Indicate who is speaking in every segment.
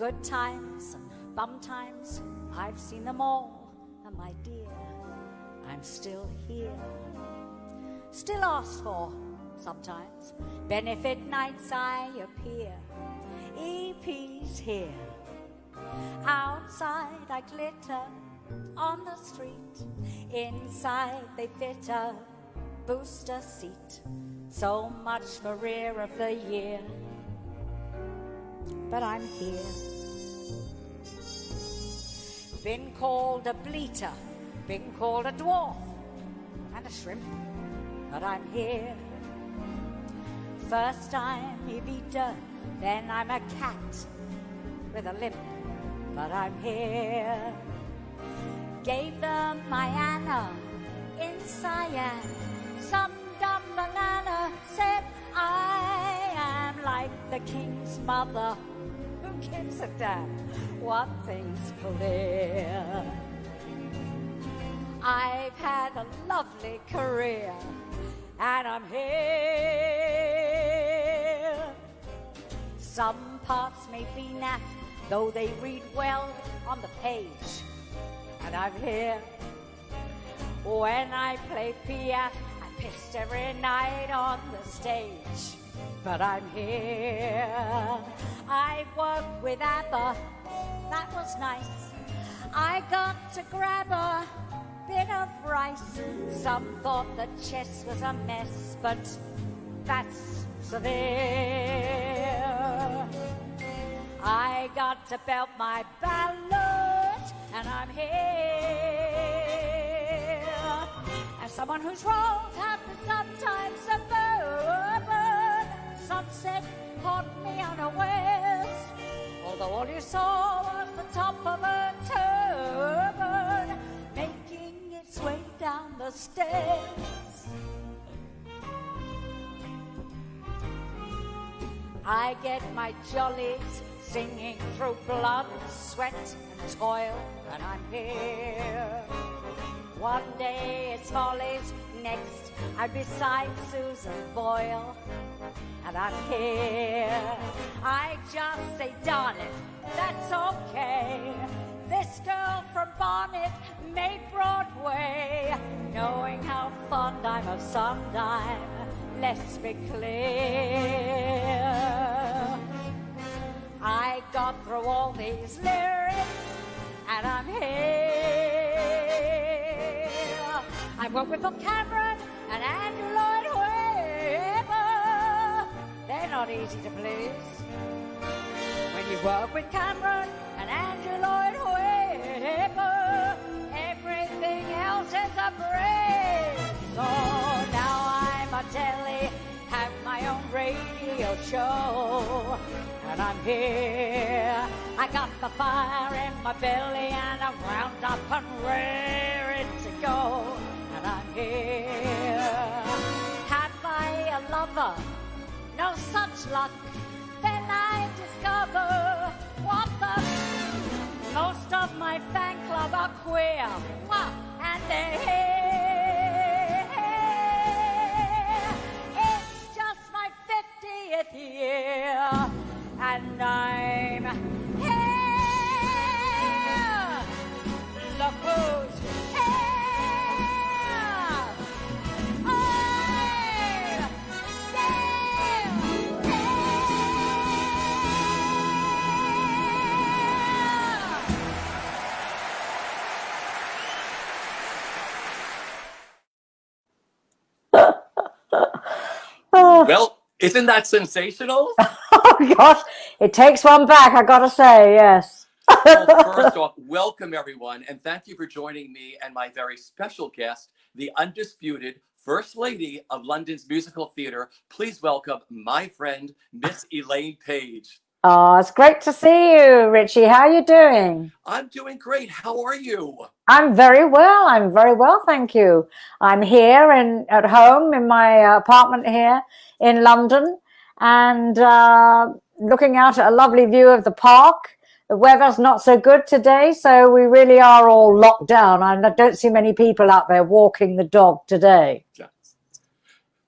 Speaker 1: good times and bum times, I've seen them all, and my dear, I'm still here. Still asked for, sometimes. Benefit nights I appear. EP's here. Outside I glitter on the street. Inside they fit a booster seat. So much for rear of the year. But I'm here. Been called a bleater, been called a dwarf and a shrimp, but I'm here. First I'm EVITA, then I'm a cat with a limp, but I'm here. Gave them my Anna in cyan. Some dumb banana said I am like the king's mother. Who gives a damn? One thing's clear. I've had a lovely career, and I'm here. Some parts may be naff, though they read well on the page, and I'm here. When I play Piaf, I'm pissed every night on the stage, but I'm here. I worked with ABBA, that was nice. I got to grab a bit of rice. Some thought that chess was a mess, but that's severe. I got to belt my ballad, and I'm here. As someone whose roles happen sometimes suburban, sunset caught me unawares. Although all you saw was the top of a turban making its way down the stairs. I get my jollies singing through blood, sweat and toil, and I'm here. One day it's Follies, next I'm beside Susan Boyle, and I'm here. I just say, darn it, that's okay. This girl from Barnet made Broadway, knowing how fond I'm of Sondheim. Let's be clear. I got through all these lyrics, and I'm here. I work with Bob Cameron and Andrew Lloyd Webber. They're not easy to please. When you work with Cameron and Andrew Lloyd Webber, everything else is a breeze. So now I'm a telly, have my own radio show, and I'm here. I got the fire in my belly and I'm wound up and ready to go, and I'm here. Had I a lover, no such luck, then I discover what the... Most of my fan club are queer, and they're here. It's just my 50th year, and I'm here. Look who's here. I'm still here.
Speaker 2: Well, isn't that sensational?
Speaker 3: Oh gosh, it takes one back, I gotta say, yes.
Speaker 2: Well, first off, welcome everyone, and thank you for joining me and my very special guest, the undisputed First Lady of London's musical theatre. Please welcome my friend, Miss Elaine Paige.
Speaker 3: Oh, it's great to see you, Richie. How are you doing?
Speaker 2: I'm doing great. How are you?
Speaker 3: I'm very well. I'm very well, thank you. I'm here and at home in my apartment here in London, and looking out at a lovely view of the park. The weather's not so good today, so we really are all locked down. I don't see many people out there walking the dog today.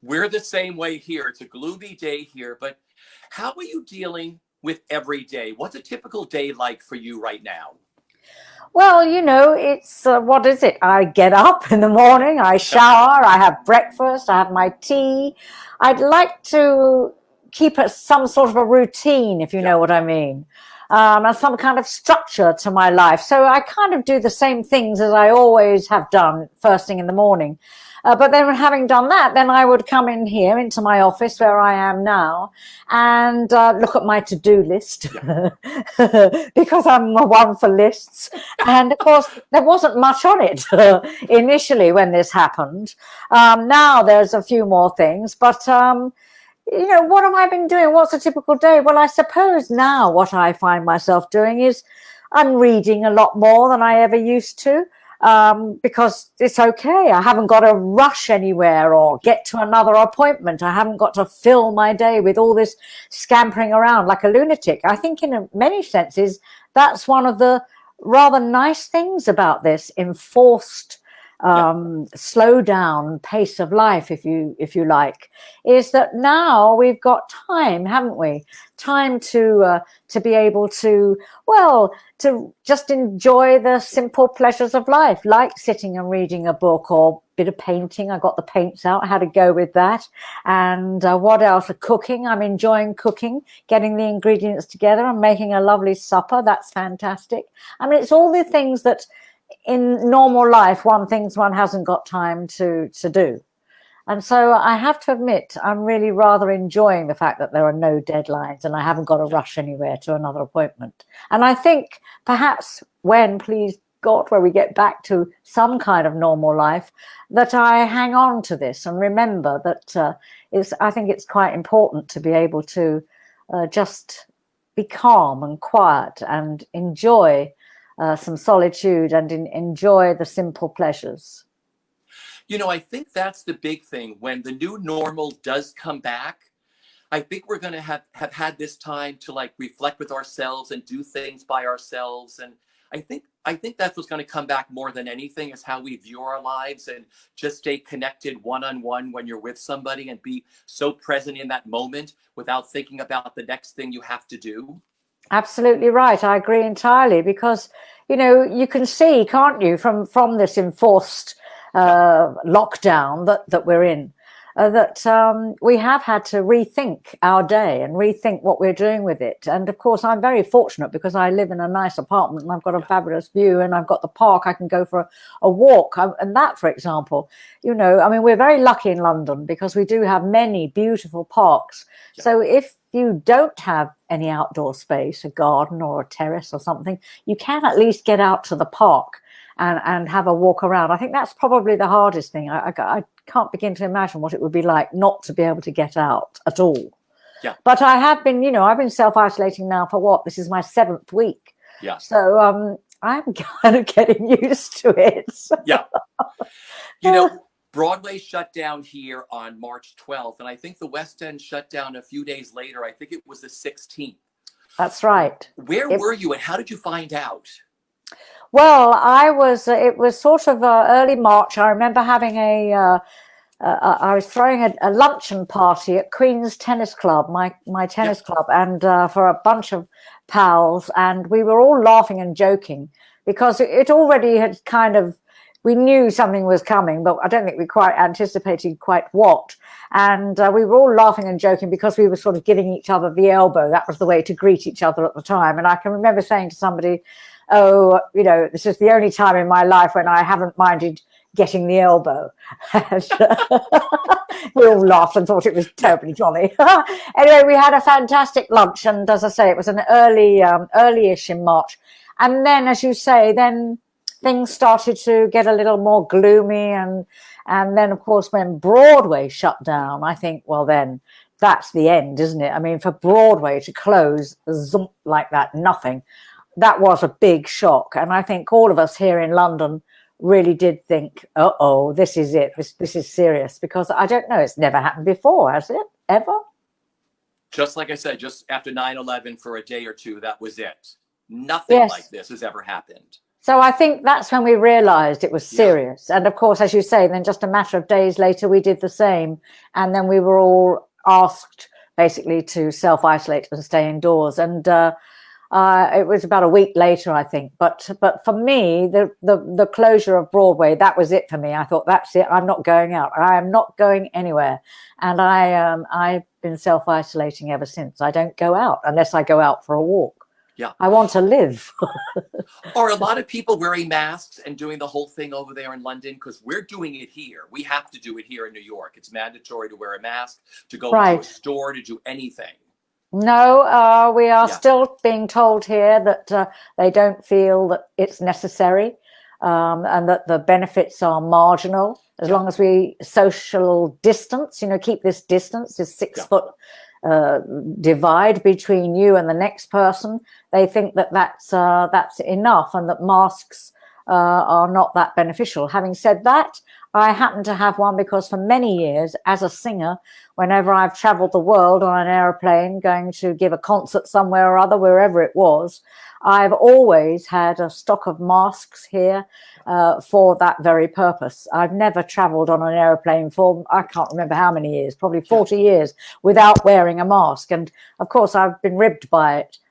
Speaker 2: We're the same way here. It's a gloomy day here, but how are you dealing with every day. What's a typical day like for you right now?
Speaker 3: Well, you know, it's what is it? I get up in the morning, I shower, I have breakfast, I have my tea. I'd like to keep some sort of a routine, if you know what I mean, and some kind of structure to my life. So I kind of do the same things as I always have done first thing in the morning. But then having done that, then I would come in here into my office where I am now and look at my to-do list because I'm one for lists. And of course, there wasn't much on it initially when this happened. Now there's a few more things, but you know, what have I been doing? What's a typical day? Well, I suppose now what I find myself doing is I'm reading a lot more than I ever used to. Because it's okay. I haven't got to rush anywhere or get to another appointment. I haven't got to fill my day with all this scampering around like a lunatic. I think in many senses, that's one of the rather nice things about this enforced slow down pace of life, if you like, is that now we've got time, haven't we? Time to be able to, well, to just enjoy the simple pleasures of life, like sitting and reading a book or a bit of painting. I got the paints out, I had to go with that. And what else? Cooking. I'm enjoying cooking, getting the ingredients together and making a lovely supper. That's fantastic. I mean, it's all the things that in normal life, one hasn't got time to do. And so I have to admit, I'm really rather enjoying the fact that there are no deadlines and I haven't got to rush anywhere to another appointment. And I think perhaps when, please God, where we get back to some kind of normal life, that I hang on to this and remember that I think it's quite important to be able to just be calm and quiet and enjoy some solitude and enjoy the simple pleasures.
Speaker 2: You know, I think that's the big thing. When the new normal does come back, I think we're going to have had this time to like reflect with ourselves and do things by ourselves. And I think that's what's going to come back more than anything, is how we view our lives and just stay connected one-on-one when you're with somebody and be so present in that moment without thinking about the next thing you have to do.
Speaker 3: Absolutely right. I agree entirely, because, you know, you can see, can't you, from this enforced lockdown that we're in, that we have had to rethink our day and rethink what we're doing with it. And of course, I'm very fortunate because I live in a nice apartment and I've got a fabulous view and I've got the park. I can go for a walk. And that, for example, you know, I mean, we're very lucky in London because we do have many beautiful parks. Yeah. So if you don't have any outdoor space, a garden or a terrace or something, you can at least get out to the park and have a walk around. I think that's probably the hardest thing. I can't begin to imagine what it would be like not to be able to get out at all.
Speaker 2: Yeah.
Speaker 3: But I have been, you know, I've been self-isolating now for what? This is my 7th week.
Speaker 2: Yeah.
Speaker 3: So I'm kind of getting used to it.
Speaker 2: Yeah. You know, Broadway shut down here on March 12th, and I think the West End shut down a few days later. I think it was the 16th.
Speaker 3: That's right.
Speaker 2: Where were you and how did you find out?
Speaker 3: Well, it was sort of early March. I remember having I was throwing a luncheon party at Queen's Tennis Club, my tennis club, and for a bunch of pals. And we were all laughing and joking because it already had kind of, we knew something was coming, but I don't think we quite anticipated quite what. And we were all laughing and joking because we were sort of giving each other the elbow. That was the way to greet each other at the time. And I can remember saying to somebody, oh, you know, this is the only time in my life when I haven't minded getting the elbow. And, we all laughed and thought it was terribly jolly. Anyway, we had a fantastic lunch. And as I say, it was an early-ish in March. And then, as you say, then things started to get a little more gloomy. And then, of course, when Broadway shut down, I think, well, then that's the end, isn't it? I mean, for Broadway to close like that, nothing. That was a big shock. And I think all of us here in London really did think, uh-oh, this is it. This is serious. Because I don't know, it's never happened before, has it? Ever?
Speaker 2: Just like I said, just after 9/11 for a day or two, that was it. Nothing like this has ever happened.
Speaker 3: So I think that's when we realized it was serious. Yeah. And of course, as you say, then just a matter of days later, we did the same. And then we were all asked basically to self-isolate and stay indoors. And it was about a week later, I think. But for me, the closure of Broadway, that was it for me. I thought, that's it. I'm not going out. I am not going anywhere. And I've been self-isolating ever since. I don't go out unless I go out for a walk.
Speaker 2: Yeah.
Speaker 3: I want to live.
Speaker 2: Are a lot of people wearing masks and doing the whole thing over there in London? Because we're doing it here. We have to do it here in New York. It's mandatory to wear a mask, to go into a store, to do anything.
Speaker 3: No, we are still being told here that they don't feel that it's necessary, and that the benefits are marginal as long as we social distance, you know, keep this distance, this 6 foot divide between you and the next person. They think that that's enough, and that masks are not that beneficial. Having said that, I happen to have one because for many years as a singer, whenever I've traveled the world on an aeroplane going to give a concert somewhere or other, wherever it was, I've always had a stock of masks here for that very purpose. I've never traveled on an aeroplane for, I can't remember how many years, probably 40 years without wearing a mask. And of course, I've been ribbed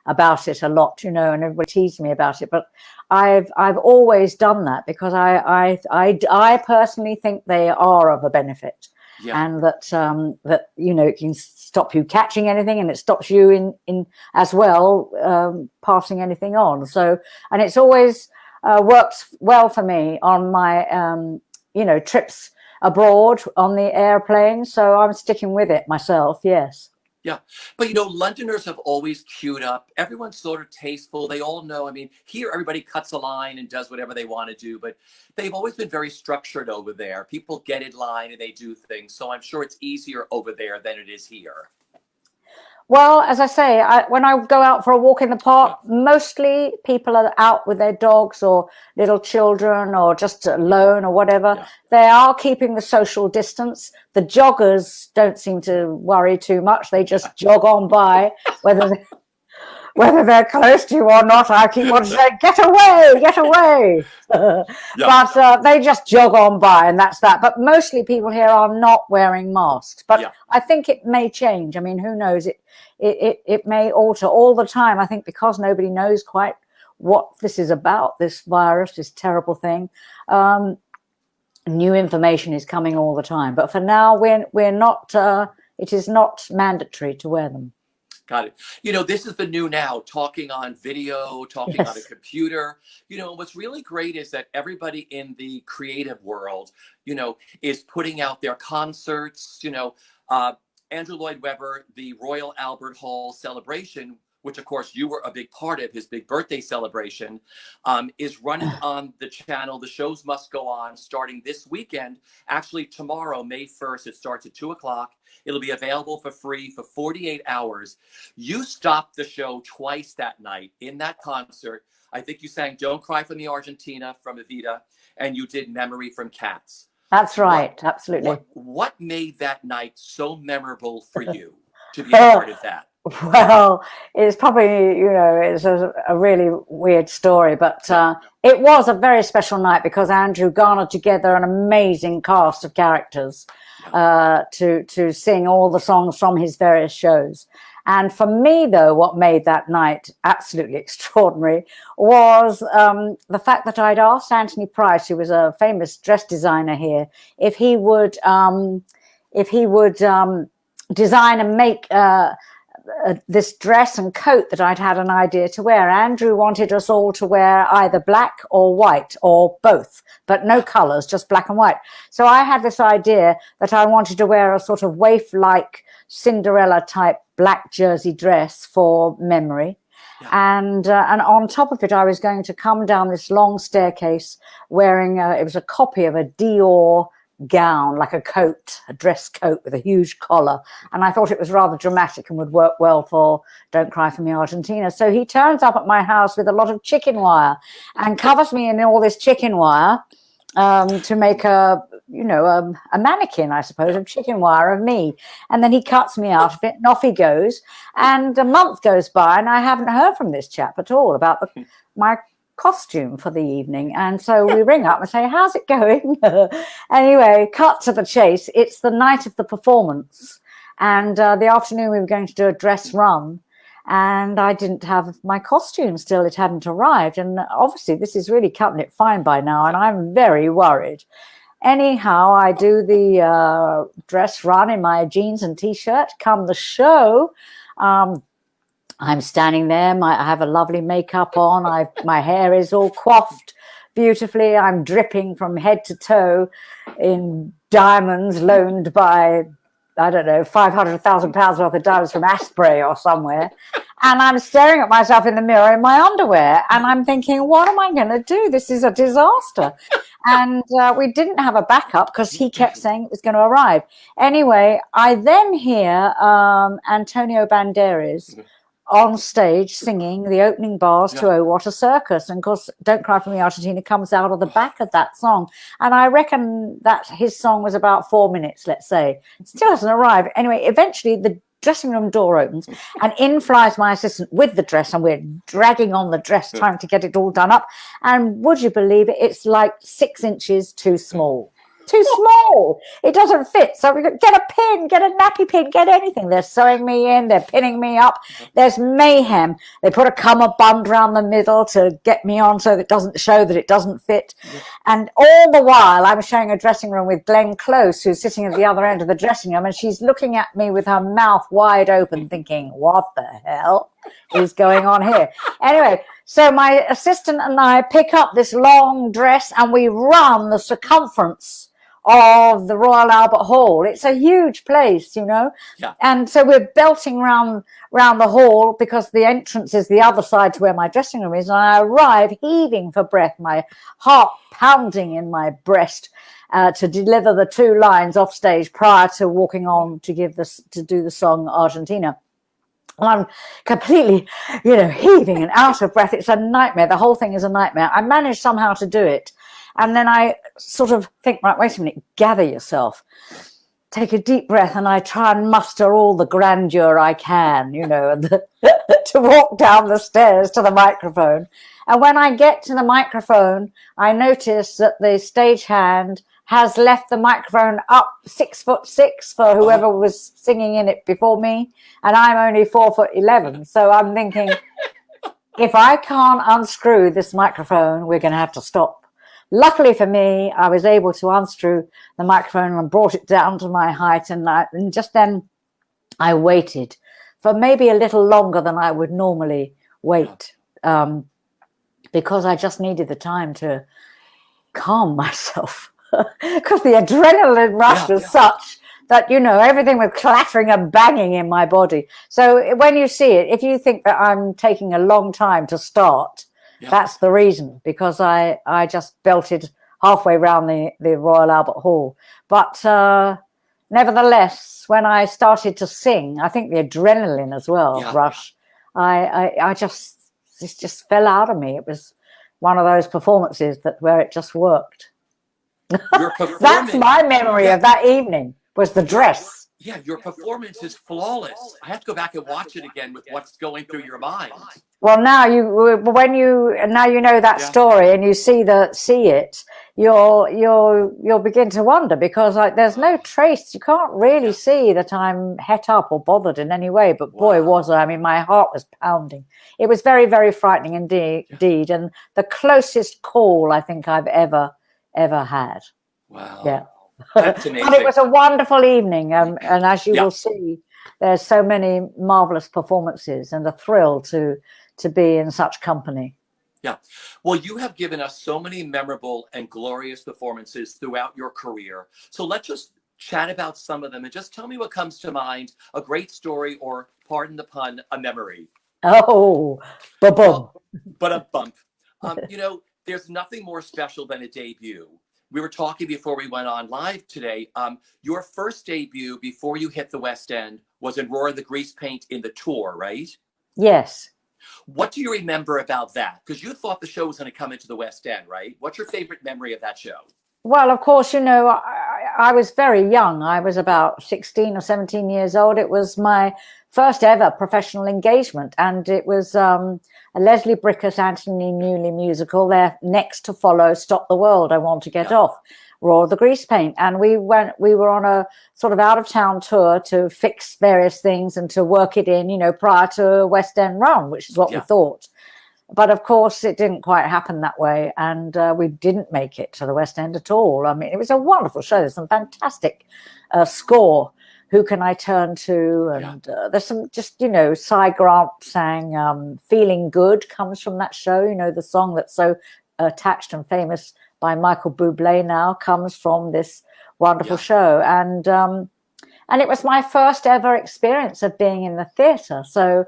Speaker 3: about it a lot, you know, and everybody teased me about it. But I've always done that because I personally think they are of a benefit. Yeah. And that you know, it can stop you catching anything, and it stops you in as well passing anything on. So, and it's always works well for me on my you know, trips abroad on the airplane. So I'm sticking with it myself. Yes.
Speaker 2: Yeah. But, you know, Londoners have always queued up. Everyone's sort of tasteful. They all know. I mean, here, everybody cuts a line and does whatever they want to do. But they've always been very structured over there. People get in line and they do things. So I'm sure it's easier over there than it is here.
Speaker 3: Well, as I say, when I go out for a walk in the park, mostly people are out with their dogs or little children or just alone or whatever. Yeah. They are keeping the social distance. The joggers don't seem to worry too much. They just jog on by, whether they're close to you or not. I keep wanting to say, get away, get away. But they just jog on by, and that's that. But mostly people here are not wearing masks. But I think it may change. I mean, who knows? It may alter all the time. I think because nobody knows quite what this is about, this virus, this terrible thing. New information is coming all the time. But for now, we're not. It is not mandatory to wear them.
Speaker 2: Got it. You know, this is the new now, talking on video, talking on a computer. You know, what's really great is that everybody in the creative world, you know, is putting out their concerts. You know, Andrew Lloyd Webber, the Royal Albert Hall celebration, which of course you were a big part of, his big birthday celebration, is running on the channel. The shows must go on starting this weekend. Actually, tomorrow, May 1st, it starts at 2 o'clock. It'll be available for free for 48 hours. You stopped the show twice that night in that concert. I think you sang Don't Cry for Me, Argentina from EVITA, and you did Memory from Cats.
Speaker 3: That's right. Absolutely.
Speaker 2: What made that night so memorable for you to be a part of that?
Speaker 3: Well, it's probably, you know, it's a really weird story, but it was a very special night because Andrew garnered together an amazing cast of characters to sing all the songs from his various shows. And for me, though, what made that night absolutely extraordinary was the fact that I'd asked Anthony Price, who was a famous dress designer here, if he would design and make this dress and coat that I'd had an idea to wear. Andrew wanted us all to wear either black or white or both, but no colors, just black and white. So I had this idea that I wanted to wear a sort of waif-like Cinderella type black jersey dress for Memory. And on top of it, I was going to come down this long staircase wearing, it was a copy of a Dior gown, like a coat, a dress coat with a huge collar. And I thought it was rather dramatic and would work well for Don't Cry for Me, Argentina. So he turns up at my house with a lot of chicken wire and covers me in all this chicken wire to make a mannequin, I suppose, of chicken wire of me. And then he cuts me out of it and off he goes. And a month goes by and I haven't heard from this chap at all about my costume for the evening. And so we ring up and say, how's it going? Anyway, cut to the chase. It's the night of the performance. And the afternoon we were going to do a dress run, and I didn't have my costume still. It hadn't arrived. And obviously this is really cutting it fine by now, and I'm very worried. Anyhow, I do the dress run in my jeans and T-shirt. Come the show, I'm standing there. I have a lovely makeup on. My hair is all coiffed beautifully. I'm dripping from head to toe in diamonds loaned by, I don't know, £500,000 worth of diamonds from Asprey or somewhere. And I'm staring at myself in the mirror in my underwear. And I'm thinking, what am I going to do? This is a disaster. And we didn't have a backup because he kept saying it was going to arrive. Anyway, I then hear Antonio Banderas on stage singing the opening bars to Oh What a Circus. And of course, Don't Cry For Me Argentina comes out of the back of that song. And I reckon that his song was about 4 minutes, let's say. It still hasn't arrived. Anyway, eventually the dressing room door opens and in flies my assistant with the dress, and we're dragging on the dress, trying to get it all done up. And would you believe it? It's like 6 inches too small. Too small. It doesn't fit. So we get a pin, get a nappy pin, get anything. They're sewing me in, they're pinning me up. There's mayhem. They put a cummerbund around the middle to get me on so that it doesn't show that it doesn't fit. And all the while I'm sharing a dressing room with Glenn Close, who's sitting at the other end of the dressing room, and she's looking at me with her mouth wide open thinking, what the hell is going on here? Anyway, so my assistant and I pick up this long dress and we run the circumference of the Royal Albert Hall. It's a huge place, you know. Yeah. And so we're belting round the hall because the entrance is the other side to where my dressing room is. And I arrive heaving for breath, my heart pounding in my breast to deliver the 2 lines off stage prior to walking on to do the song Argentina. I'm completely, heaving and out of breath. It's a nightmare. The whole thing is a nightmare. I managed somehow to do it. And then I sort of think, right, wait a minute, gather yourself. Take a deep breath, and I try and muster all the grandeur I can, to walk down the stairs to the microphone. And when I get to the microphone, I notice that the stagehand has left the microphone up 6'6" for whoever was singing in it before me, and I'm only 4'11". So I'm thinking, if I can't unscrew this microphone, we're going to have to stop. Luckily for me, I was able to unscrew the microphone and brought it down to my height, and just then I waited for maybe a little longer than I would normally wait, because I just needed the time to calm myself. Because the adrenaline rush was such that, everything was clattering and banging in my body. So when you see it, if you think that I'm taking a long time to start, that's the reason, because I just belted halfway around the Royal Albert Hall. But nevertheless, when I started to sing, I think the adrenaline as well, rush, I just fell out of me. It was one of those performances where it just worked. That's my memory of that evening, was the dress.
Speaker 2: Yeah, your performance is flawless. I have to go back and watch it again with what's going through your mind.
Speaker 3: Well, now you know that story and you see it, you'll begin to wonder, because there's no trace. You can't really see that I'm het up or bothered in any way. But boy, was I! I mean, my heart was pounding. It was very, very frightening indeed, and the closest call I think I've ever had.
Speaker 2: Wow.
Speaker 3: Yeah.
Speaker 2: That's amazing.
Speaker 3: But it was a wonderful evening, and as you will see, there's so many marvelous performances, and a thrill to be in such company.
Speaker 2: Yeah. Well, you have given us so many memorable and glorious performances throughout your career. So let's just chat about some of them and just tell me what comes to mind, a great story, or, pardon the pun, a memory.
Speaker 3: Oh, ba-boom.
Speaker 2: But a bump. There's nothing more special than a debut. We were talking before we went on live today. Your first debut before you hit the West End was in Roar the Grease Paint in the tour, right?
Speaker 3: Yes.
Speaker 2: What do you remember about that? Because you thought the show was going to come into the West End, right? What's your favorite memory of that show?
Speaker 3: Well, of course, I was very young. I was about 16 or 17 years old. It was my first ever professional engagement, and it was a Leslie Bricusse, Anthony Newley musical. There next to follow Stop the World, I Want to Get Off, Royal the Grease Paint. And we were on a sort of out of town tour to fix various things and to work it in, you know, prior to a West End run, which is what we thought. But of course, it didn't quite happen that way. And we didn't make it to the West End at all. I mean, it was a wonderful show. There's some fantastic score. Who Can I Turn To? And there's some just, you know, Cy Grant sang Feeling Good comes from that show. You know, the song that's so attached and famous by Michael Bublé now comes from this wonderful show. And it was my first ever experience of being in the theatre. So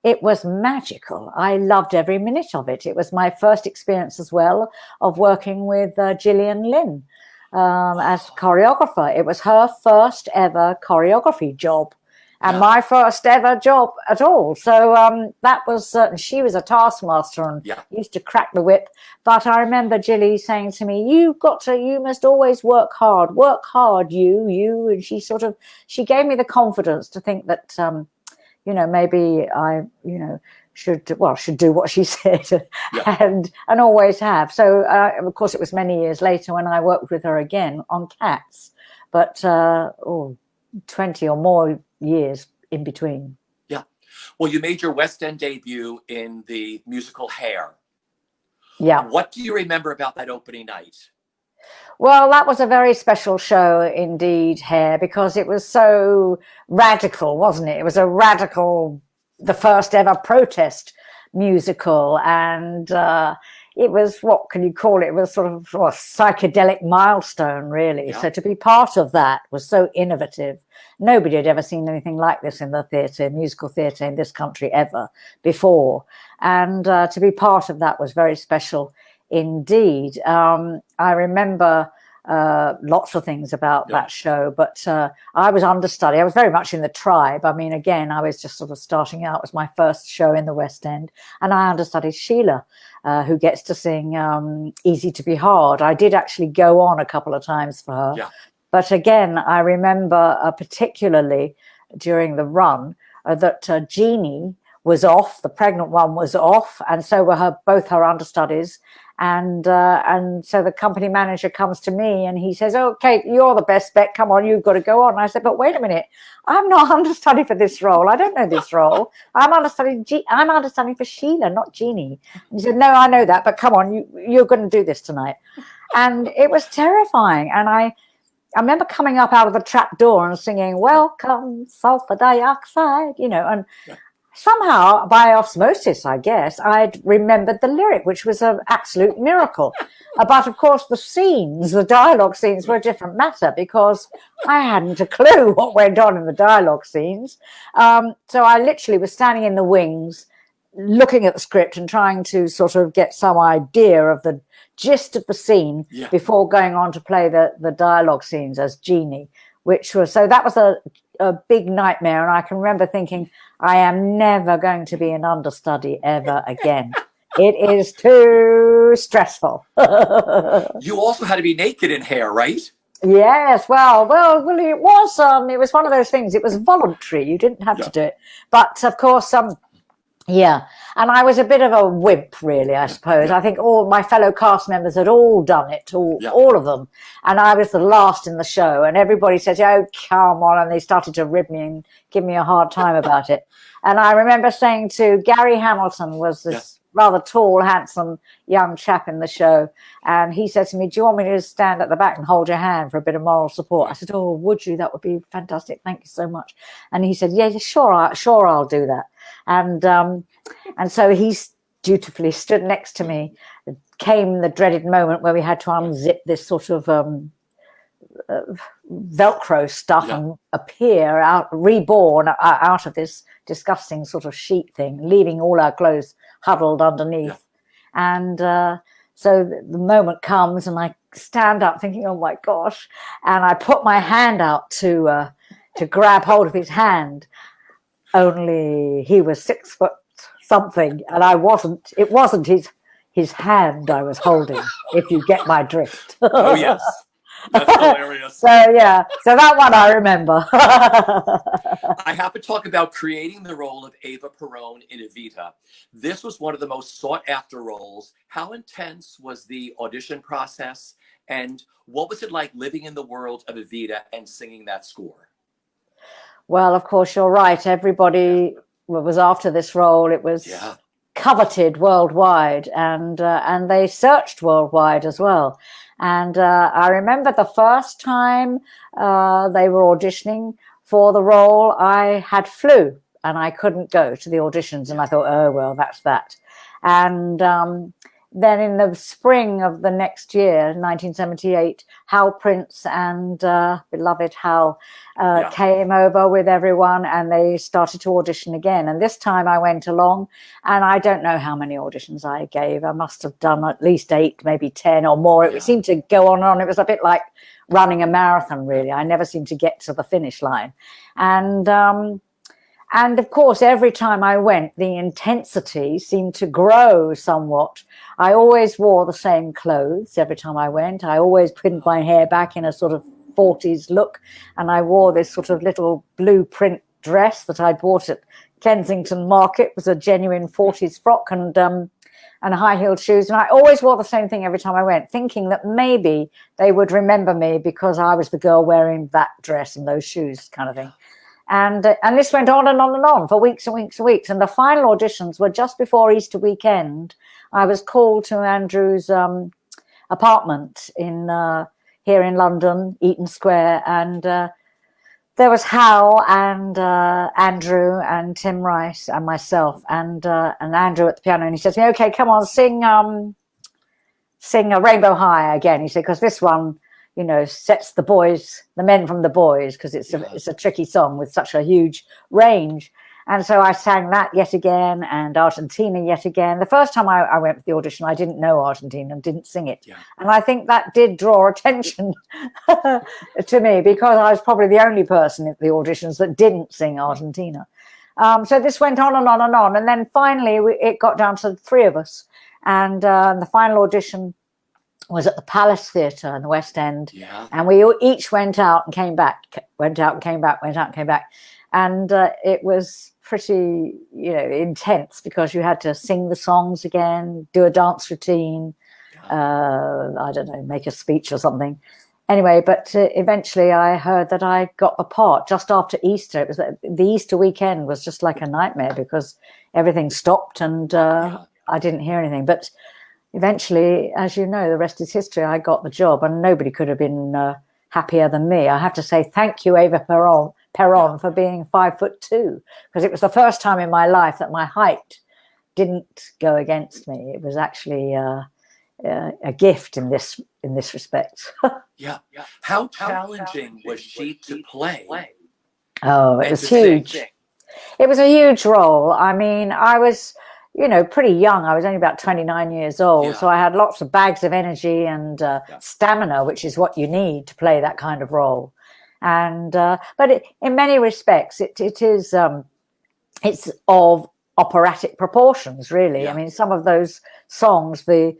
Speaker 3: it was magical. I loved every minute of it. It was my first experience as well of working with Gillian Lynn. As choreographer. It was her first ever choreography job and my first ever job at all. So that was she was a taskmaster and used to crack the whip. But I remember Gilly saying to me, you must always work hard, you. And she gave me the confidence to think that, you know, maybe I, you know, should do what she said and always have. So, of course, it was many years later when I worked with her again on Cats, but 20 or more years in between.
Speaker 2: Yeah. Well, you made your West End debut in the musical Hair.
Speaker 3: Yeah.
Speaker 2: What do you remember about that opening night?
Speaker 3: Well, that was a very special show indeed, Hair, because it was so radical, wasn't it? It was a radical, the first ever protest musical, and it was, what can you call it? It was sort of a psychedelic milestone, really. So to be part of that was so innovative. Nobody had ever seen anything like this in the theatre, musical theatre in this country ever before. And to be part of that was very special indeed. I remember lots of things about that show, but I was understudy. I was very much in the tribe. I mean, again, I was just sort of starting out. It was my first show in the West End, and I understudied Sheila, who gets to sing Easy to Be Hard. I did actually go on a couple of times for her. But again, I remember particularly during the run that Jeannie was off, the pregnant one was off, and so were both her understudies. And so the company manager comes to me and he says, "Oh, Kate, you're the best bet. Come on, you've got to go on." And I said, "But wait a minute, I'm not understudy for this role. I don't know this role. I'm understudying for Sheila, not Jeannie." And he said, "No, I know that, but come on, you're going to do this tonight." And it was terrifying. And I remember coming up out of the trap door and singing, "Welcome, sulfur dioxide," you know, and somehow, by osmosis, I guess, I'd remembered the lyric, which was an absolute miracle. But of course, the dialogue scenes were a different matter because I hadn't a clue what went on in the dialogue scenes. So I literally was standing in the wings, looking at the script and trying to sort of get some idea of the gist of the scene before going on to play the dialogue scenes as Jeannie, that was a big nightmare. And I can remember thinking, I am never going to be an understudy ever again. It is too stressful.
Speaker 2: You also had to be naked in Hair, right?
Speaker 3: Yes, well, it was one of those things. It was voluntary. You didn't have to do it. But of course, and I was a bit of a wimp, really, I suppose. I think all my fellow cast members had all done it, all of them. And I was the last in the show. And everybody said, "Oh, come on." And they started to rib me and give me a hard time about it. And I remember saying to Gary Hamilton, was this rather tall, handsome young chap in the show. And he said to me, "Do you want me to stand at the back and hold your hand for a bit of moral support?" I said, "Oh, would you? That would be fantastic. Thank you so much." And he said, "Yeah, sure, I'll do that." And so he dutifully stood next to me. Came the dreaded moment where we had to unzip this sort of Velcro stuff and appear reborn out of this disgusting sort of sheet thing, leaving all our clothes huddled underneath. And so the moment comes and I stand up thinking, "Oh my gosh," and I put my hand out to grab hold of his hand. Only he was 6 foot something, and it wasn't his hand I was holding, if you get my drift.
Speaker 2: Oh yes, that's hilarious.
Speaker 3: So that one I remember.
Speaker 2: I have to talk about creating the role of Eva Perón in EVITA. This was one of the most sought after roles. How intense was the audition process, And what was it like living in the world of Evita and singing that score?
Speaker 3: Well, of course, you're right. Everybody was after this role. It was coveted worldwide, and they searched worldwide as well. And I remember the first time they were auditioning for the role, I had flu and I couldn't go to the auditions. And I thought, oh, well, that's that. And then in the spring of the next year, 1978, Hal Prince and beloved Hal came over with everyone, and they started to audition again. And this time I went along, and I don't know how many auditions I gave. I must have done at least 8, maybe 10 or more. It seemed to go on and on. It was a bit like running a marathon, really. I never seemed to get to the finish line. And of course, every time I went, the intensity seemed to grow somewhat. I always wore the same clothes every time I went. I always pinned my hair back in a sort of 40s look. And I wore this sort of little blue print dress that I bought at Kensington Market. It was a genuine 40s frock and high-heeled shoes. And I always wore the same thing every time I went, thinking that maybe they would remember me because I was the girl wearing that dress and those shoes kind of thing. And this went on and on and on for weeks and weeks and weeks. And the final auditions were just before Easter weekend. I was called to Andrew's apartment here in London, Eaton Square. And there was Hal and Andrew and Tim Rice and myself and Andrew at the piano. And he said to me, okay, come on, sing a Rainbow High again. He said, because this one, you know, sets the men from the boys, because it's a tricky song with such a huge range. And so I sang that yet again, and Argentina yet again. The first time I went for the audition, I didn't know Argentina and didn't sing it. And I think that did draw attention to me, because I was probably the only person at the auditions that didn't sing Argentina. So this went on and on and on. And then finally it got down to the 3 of us. And the final audition was at the Palace Theatre in the West End. And we each went out and came back, went out and came back, went out and came back. And it was pretty, you know, intense, because you had to sing the songs again, do a dance routine, I don't know, make a speech or something. Anyway, but eventually I heard that I got the part just after Easter. It was the Easter weekend was just like a nightmare, because everything stopped and I didn't hear anything. But eventually, as you know, the rest is history. I got the job, and nobody could have been happier than me. I have to say thank you, Eva Perón, for being 5'2", because it was the first time in my life that my height didn't go against me. It was actually a gift in this respect.
Speaker 2: How challenging was she to play?
Speaker 3: Oh, it was huge. It was a huge role. I mean, I was, you know, pretty young. I was only about 29 years old. So I had lots of bags of energy and stamina, which is what you need to play that kind of role. And but in many respects, it's of operatic proportions, really. I mean, some of those songs, the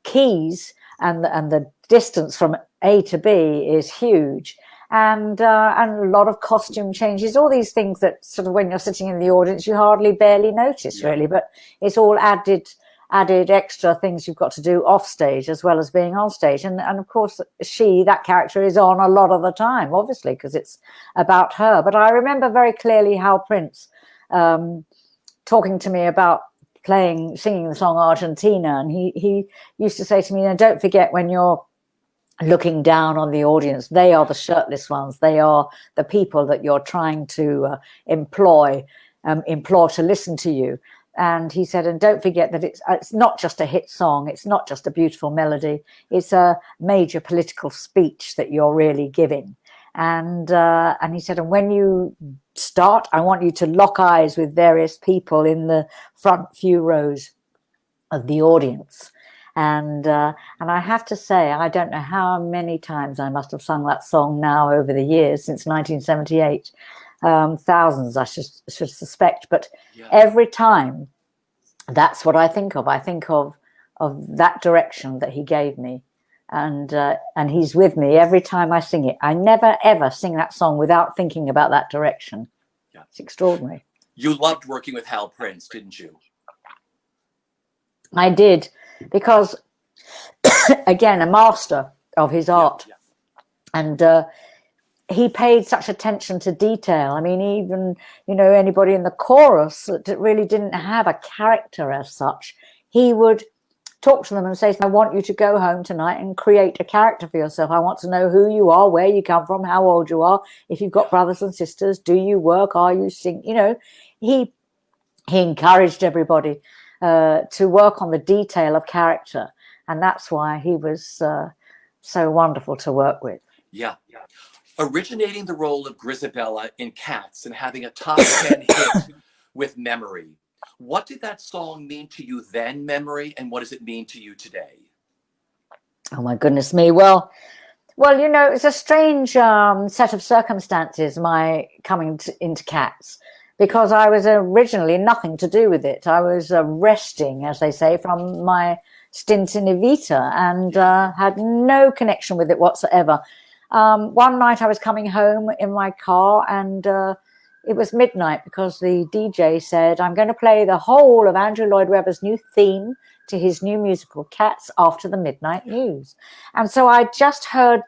Speaker 3: keys and the distance from A to B is huge. And a lot of costume changes, all these things that sort of when you're sitting in the audience, you barely notice, really. But it's all added extra things you've got to do off stage as well as being on stage. And of course, that character is on a lot of the time, obviously, because it's about her. But I remember very clearly Hal Prince talking to me about singing the song Argentina. And he used to say to me, don't forget, when you're looking down on the audience, they are the shirtless ones. They are the people that you're trying to implore to listen to you. And he said, and don't forget that it's not just a hit song. It's not just a beautiful melody. It's a major political speech that you're really giving. And he said, and when you start, I want you to lock eyes with various people in the front few rows of the audience. And I have to say, I don't know how many times I must have sung that song now over the years, since 1978. Thousands, I should suspect. But every time, that's what I think of. I think of that direction that he gave me. And he's with me every time I sing it. I never, ever sing that song without thinking about that direction. It's extraordinary.
Speaker 2: You loved working with Hal Prince, didn't you?
Speaker 3: I did, because again, a master of his art.
Speaker 2: Yeah.
Speaker 3: And he paid such attention to detail. I mean, even, you know, anybody in the chorus that really didn't have a character as such, he would talk to them and say, I want you to go home tonight and create a character for yourself. I want to know who you are, where you come from, how old you are, if you've got brothers and sisters, do you work, are you sing? You know, he encouraged everybody to work on the detail of character. And that's why he was so wonderful to work with.
Speaker 2: Yeah. Originating the role of Grisabella in Cats and having a top 10 hit with Memory. What did that song mean to you then, Memory, and what does it mean to you today?
Speaker 3: Oh, my goodness me. Well, you know, it's a strange set of circumstances, my coming into Cats, because I was originally nothing to do with it. I was resting, as they say, from my stint in EVITA and had no connection with it whatsoever. One night I was coming home in my car and it was midnight because the DJ said, I'm going to play the whole of Andrew Lloyd Webber's new theme to his new musical Cats after the midnight news. And so I just heard,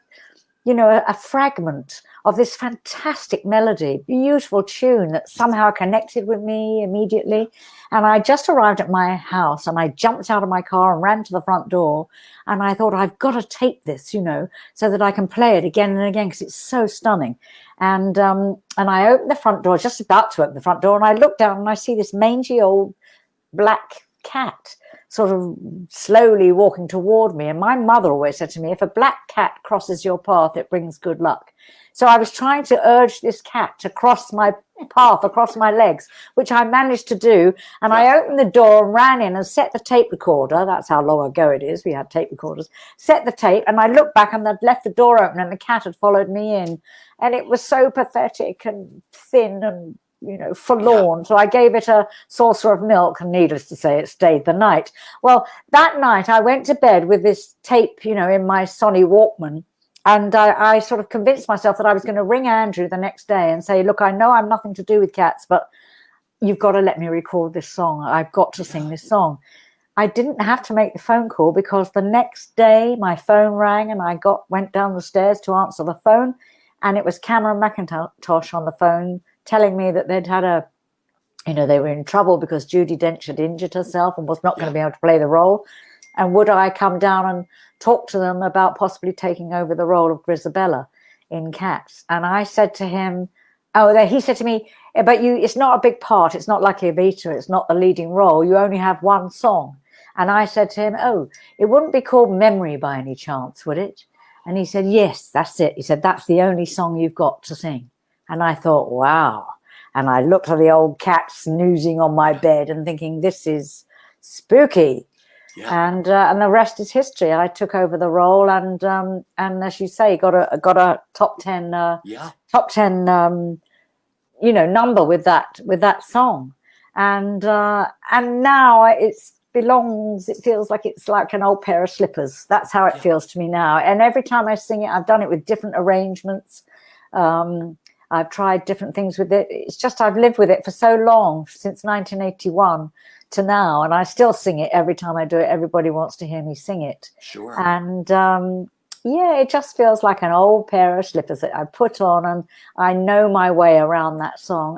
Speaker 3: you know, a fragment of this fantastic melody, beautiful tune that somehow connected with me immediately. And I just arrived at my house and I jumped out of my car and ran to the front door. And I thought, I've got to tape this, you know, so that I can play it again and again because it's so stunning. And I opened the front door, just about to open the front door, and I looked down and I see this mangy old black cat sort of slowly walking toward me. And my mother always said to me, if a black cat crosses your path, it brings good luck. So I was trying to urge this cat to cross my path, across my legs, which I managed to do. And I opened the door and ran in and set the tape recorder. That's how long ago it is. We had tape recorders. Set the tape. And I looked back and I'd left the door open and the cat had followed me in. And it was so pathetic and thin and, you know, forlorn. Yeah. So I gave it a saucer of milk, and needless to say, it stayed the night. Well, that night I went to bed with this tape, you know, in my Sony Walkman. And I sort of convinced myself that I was going to ring Andrew the next day and say, look, I know I'm nothing to do with Cats, but you've got to let me record this song. I've got to sing this song. I didn't have to make the phone call because the next day my phone rang and I went down the stairs to answer the phone. And it was Cameron McIntosh on the phone telling me that they'd had they were in trouble because Judi Dench had injured herself and was not going to be able to play the role. And would I come down and talk to them about possibly taking over the role of Grisabella in Cats? And I said to him, he said to me, but it's not a big part. It's not like EVITA. It's not the leading role. You only have one song. And I said to him, it wouldn't be called Memory by any chance, would it? And he said, yes, that's it. He said, that's the only song you've got to sing. And I thought, wow. And I looked at the old cat snoozing on my bed and thinking, this is spooky. Yeah. And the rest is history. I took over the role, and as you say, got a top 10 number with that song, and now it feels like it's like an old pair of slippers. That's how it feels to me now. And every time I sing it, I've done it with different arrangements. I've tried different things with it. It's just I've lived with it for so long, since 1981 to now, and I still sing it every time I do it. Everybody wants to hear me sing it. Sure. And it just feels like an old pair of slippers that I put on, and I know my way around that song.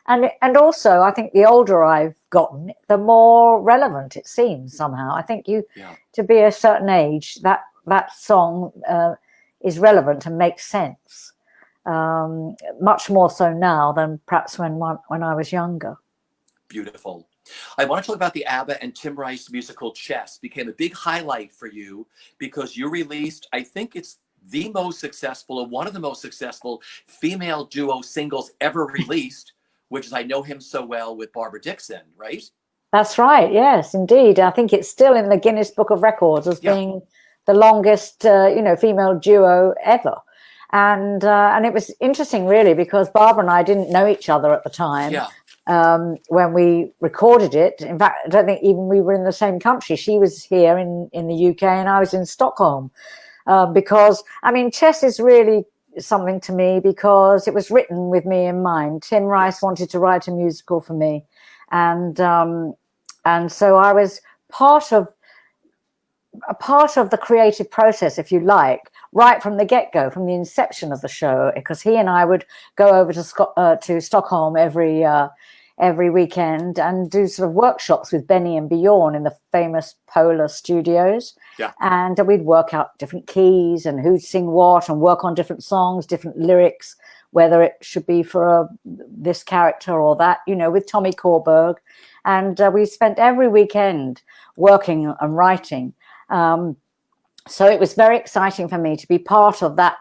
Speaker 3: And also, I think the older I've gotten, the more relevant it seems somehow. I think to be a certain age, that song is relevant and makes sense. Much more so now than perhaps when I was younger.
Speaker 2: Beautiful. I want to talk about the ABBA and Tim Rice musical Chess. Became a big highlight for you because you released, I think it's the most successful or one of the most successful female duo singles ever released, which is I Know Him So Well with Barbara Dixon, right?
Speaker 3: That's right. Yes, indeed. I think it's still in the Guinness Book of Records as being the longest, female duo ever. And it was interesting, really, because Barbara and I didn't know each other at the time. Yeah. When we recorded it. In fact, I don't think even we were in the same country. She was here in the UK and I was in Stockholm, because, I mean, Chess is really something to me because it was written with me in mind. Tim Rice wanted to write a musical for me. And so I was part of a part of the creative process, if you like, right from the get-go, from the inception of the show, because he and I would go over to Stockholm every weekend and do sort of workshops with Benny and Bjorn in the famous Polar studios.
Speaker 2: Yeah.
Speaker 3: And we'd work out different keys and who'd sing what and work on different songs, different lyrics, whether it should be for this character or that, you know, with Tommy Korberg. And we spent every weekend working and writing. So it was very exciting for me to be part of that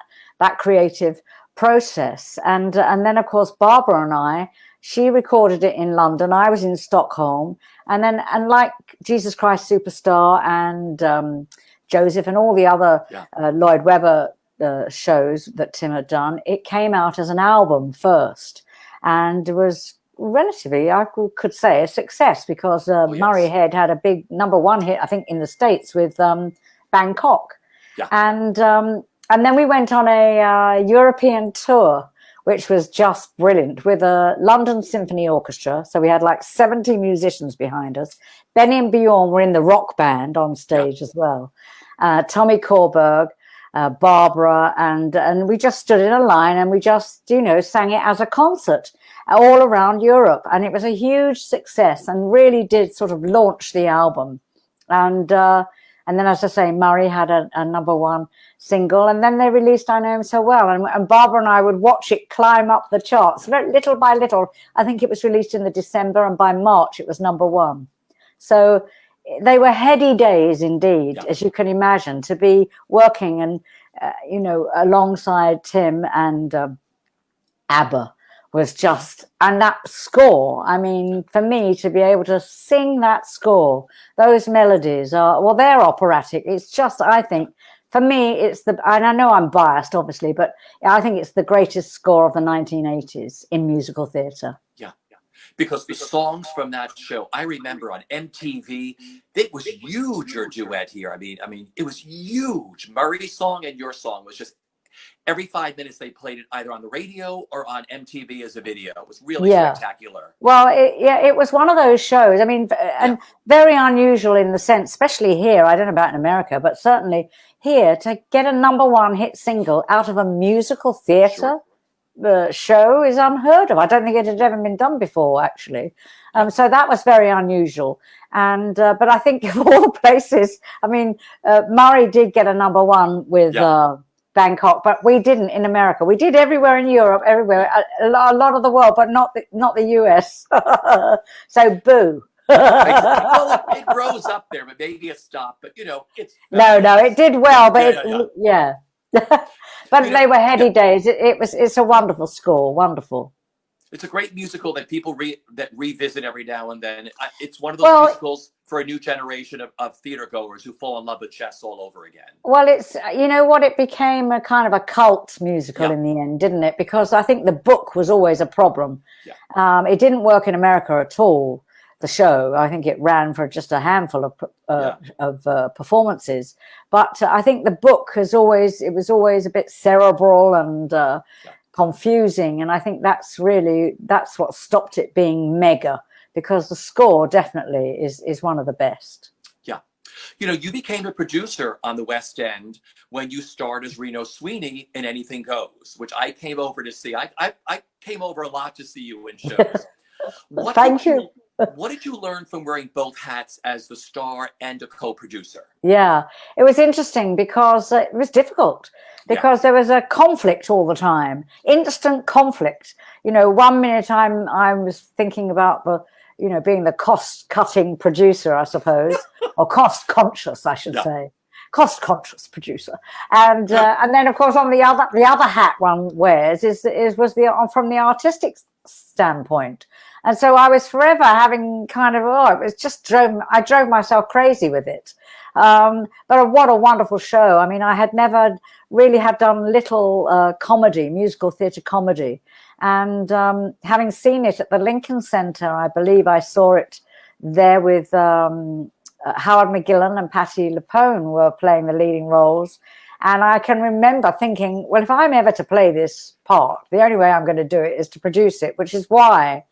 Speaker 3: creative process. And then, of course, Barbara and I, she recorded it in London. I was in Stockholm. And like Jesus Christ Superstar and Joseph and all the other Lloyd Webber shows that Tim had done, it came out as an album first. And it was relatively, I could say, a success, because Murray Head had a big #1 hit, I think, in the States with Bangkok.
Speaker 2: Yeah.
Speaker 3: And then we went on a European tour, which was just brilliant, with a London Symphony Orchestra. So we had like 70 musicians behind us. Benny and Bjorn were in the rock band on stage as well. Tommy Korberg, Barbara, and we just stood in a line and we just, you know, sang it as a concert all around Europe. And it was a huge success and really did sort of launch the album. And then, as I say, Murray had a #1 single, and then they released I Know Him So Well. And Barbara and I would watch it climb up the charts little by little. I think it was released in the December, and by March it was #1. So they were heady days indeed, as you can imagine, to be working and, you know, alongside Tim and ABBA was just, and that score, I mean, for me to be able to sing that score, those melodies are, well, they're operatic. It's just, I think, for me, it's and I know I'm biased, obviously, but I think it's the greatest score of the 1980s in musical theatre.
Speaker 2: Yeah. Because the songs from that show, I remember on MTV, it was huge, your duet here. I mean, it was huge. Murray's song and your song was just, every 5 minutes they played it either on the radio or on MTV as a video. It was really spectacular.
Speaker 3: Well, it was one of those shows. I mean, and very unusual in the sense, especially here. I don't know about in America, but certainly here, to get a #1 hit single out of a musical theatre show is unheard of. I don't think it had ever been done before, actually. So that was very unusual. And but I think of all places, I mean, Murray did get a #1 with Bangkok, but we didn't in America. We did everywhere in Europe, everywhere, a lot of the world, but not the US. So boo.
Speaker 2: Well, it grows up there, but maybe it stopped. But you know, it's
Speaker 3: no, it did well, but but they were heady days. It's a wonderful score, wonderful.
Speaker 2: It's a great musical that people revisit every now and then. It's one of those musicals for a new generation of theater goers who fall in love with chess all over again. Well,
Speaker 3: it's, you know what, it became a kind of a cult musical in the end, didn't it? Because I think the book was always a problem. Yeah. It didn't work in America at all, the show. I think it ran for just a handful of performances. But I think the book was always a bit cerebral and confusing, and I think that's what stopped it being mega, because the score definitely is one of the best.
Speaker 2: Yeah. You know, you became a producer on the West End when you starred as Reno Sweeney in Anything Goes, which I came over to see. I came over a lot to see you in shows.
Speaker 3: Thank you.
Speaker 2: What did you learn from wearing both hats as the star and a co-producer?
Speaker 3: Yeah, it was interesting because it was difficult, because there was a conflict all the time, instant conflict. You know, 1 minute I was thinking about being the cost-cutting producer, I suppose, or cost-conscious, I should say, cost-conscious producer, and then of course on the other hat one wears was from the artistic standpoint. And so I was forever having kind of, it was just I drove myself crazy with it. But what a wonderful show. I mean, I had never really done little comedy, musical theatre comedy. And having seen it at the Lincoln Center, I believe I saw it there with Howard McGillan and Patti LuPone were playing the leading roles. And I can remember thinking, well, if I'm ever to play this part, the only way I'm going to do it is to produce it, which is why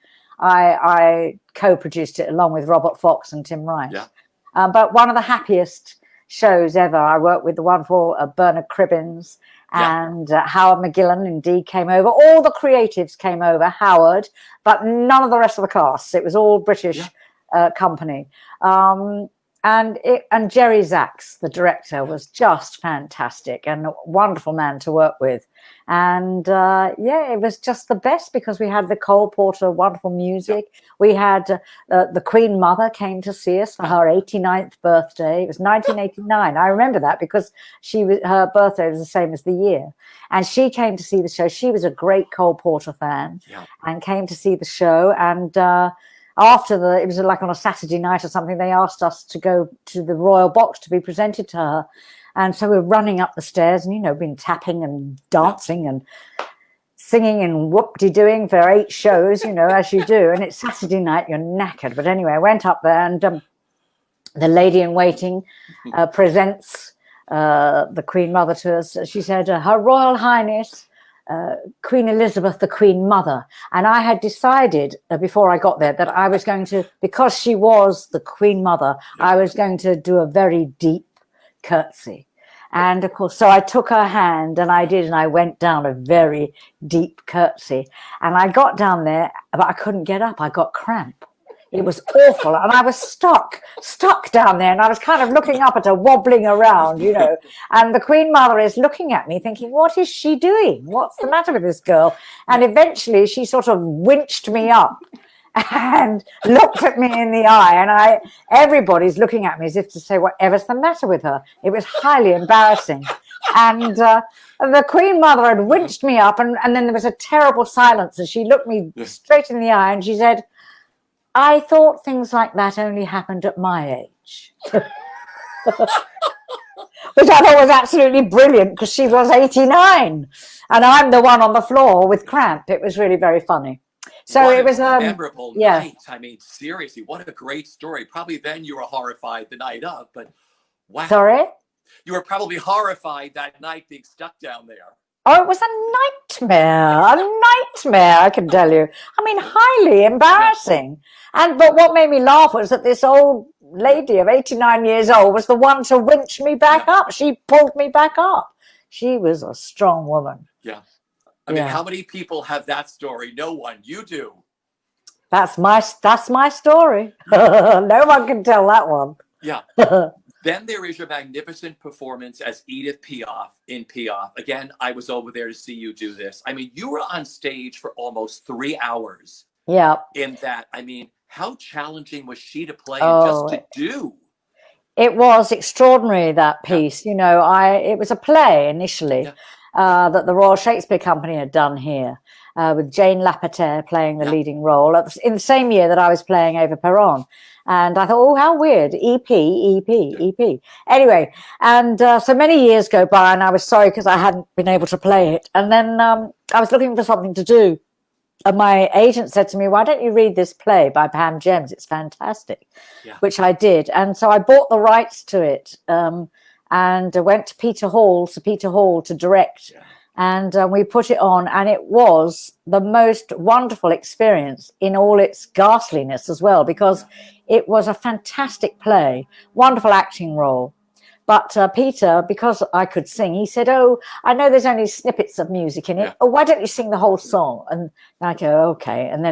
Speaker 3: I co-produced it along with Robert Fox and Tim Rice. Yeah. But one of the happiest shows ever. I worked with the wonderful Bernard Cribbins, and Howard McGillan indeed came over. All the creatives came over, Howard, but none of the rest of the cast. It was all British company. And Jerry Zaks, the director, was just fantastic and a wonderful man to work with. And it was just the best because we had the Cole Porter wonderful music. We had the Queen Mother came to see us for her 89th birthday. It was 1989. I remember that because her birthday was the same as the year. And she came to see the show. She was a great Cole Porter fan and came to see the show. And it was like on a Saturday night or something, they asked us to go to the Royal Box to be presented to her. And so we're running up the stairs and, been tapping and dancing and singing and whoop-de-doing for 8 shows, as you do. And it's Saturday night, you're knackered. But anyway, I went up there and the lady in waiting presents the Queen Mother to us. She said, Her Royal Highness, Queen Elizabeth, the Queen Mother. And I had decided before I got there that I was going to, because she was the Queen Mother, I was going to do a very deep curtsy. And of course, so I took her hand and I went down a very deep curtsy. And I got down there, but I couldn't get up. I got cramp. It was awful. And I was stuck down there. And I was kind of looking up at her, wobbling around, And the Queen Mother is looking at me thinking, what is she doing? What's the matter with this girl? And eventually she sort of winched me up and looked at me in the eye. And everybody's looking at me as if to say, whatever's the matter with her? It was highly embarrassing. And the Queen Mother had winched me up. And then there was a terrible silence. And she looked me straight in the eye and she said, I thought things like that only happened at my age. Which I thought was absolutely brilliant because she was 89 and I'm the one on the floor with cramp. It was really very funny. So it was a
Speaker 2: memorable night. I mean, seriously, what a great story. Probably then you were horrified the night of, but wow.
Speaker 3: Sorry?
Speaker 2: You were probably horrified that night being stuck down there.
Speaker 3: Oh, it was a nightmare, I can tell you. I mean, highly embarrassing. But what made me laugh was that this old lady of 89 years old was the one to winch me back up. She pulled me back up. She was a strong woman.
Speaker 2: Yeah. I mean, how many people have that story? No one. You do.
Speaker 3: That's my story. No one can tell that one.
Speaker 2: Yeah. Then there is your magnificent performance as Edith Piaf in Piaf. Again, I was over there to see you do this. I mean, you were on stage for almost 3 hours.
Speaker 3: Yeah.
Speaker 2: In that, I mean, how challenging was she to play and just to do?
Speaker 3: It was extraordinary, that piece. It was a play initially that the Royal Shakespeare Company had done here with Jane Lapater playing the leading role in the same year that I was playing Eva Perón. And I thought, oh, how weird. EP. Anyway, and so many years go by and I was sorry because I hadn't been able to play it. And then I was looking for something to do. And my agent said to me, why don't you read this play by Pam Gems? It's fantastic, which I did. And so I bought the rights to it and went to Sir Peter Hall to direct. Yeah. And we put it on, and it was the most wonderful experience in all its ghastliness as well, because it was a fantastic play, wonderful acting role. But Peter, because I could sing, he said, oh, I know there's only snippets of music in it. Yeah. Oh, why don't you sing the whole song? And I go, okay. And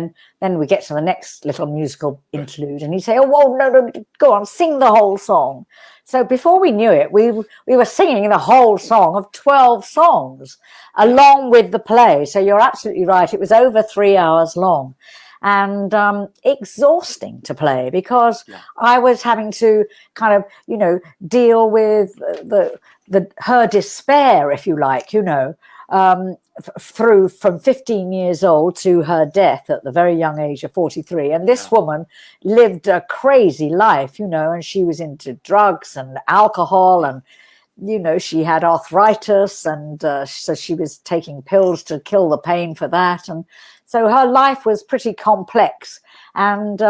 Speaker 3: then we get to the next little musical interlude, and he'd say, oh, well, no, go on, sing the whole song. So before we knew it, we were singing the whole song of 12 songs along with the play. So you're absolutely right. It was over 3 hours long and exhausting to play because I was having to kind of, deal with her despair, if you like, through from 15 years old to her death at the very young age of 43. And this woman lived a crazy life, and she was into drugs and alcohol and, she had arthritis and so she was taking pills to kill the pain for that. And so her life was pretty complex. And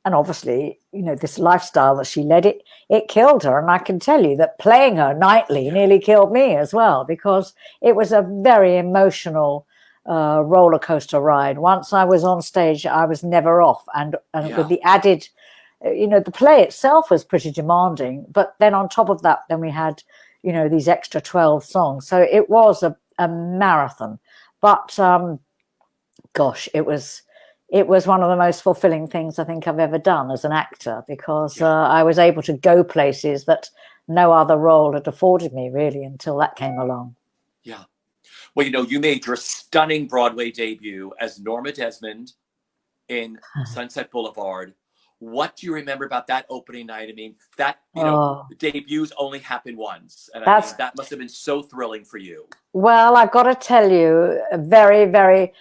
Speaker 3: obviously, this lifestyle that she led, it killed her. And I can tell you that playing her nightly nearly killed me as well, because it was a very emotional roller coaster ride. Once I was on stage, I was never off. And with the added the play itself was pretty demanding, but then on top of that, then we had, these extra 12 songs. So it was a marathon, but gosh, it was one of the most fulfilling things I think I've ever done as an actor, because I was able to go places that no other role had afforded me, really, until that came along.
Speaker 2: Yeah. Well, you made your stunning Broadway debut as Norma Desmond in Sunset Boulevard. What do you remember about that opening night? I mean, that, debuts only happen once. And I mean, that must have been so thrilling for you.
Speaker 3: Well, I've got to tell you, a very, very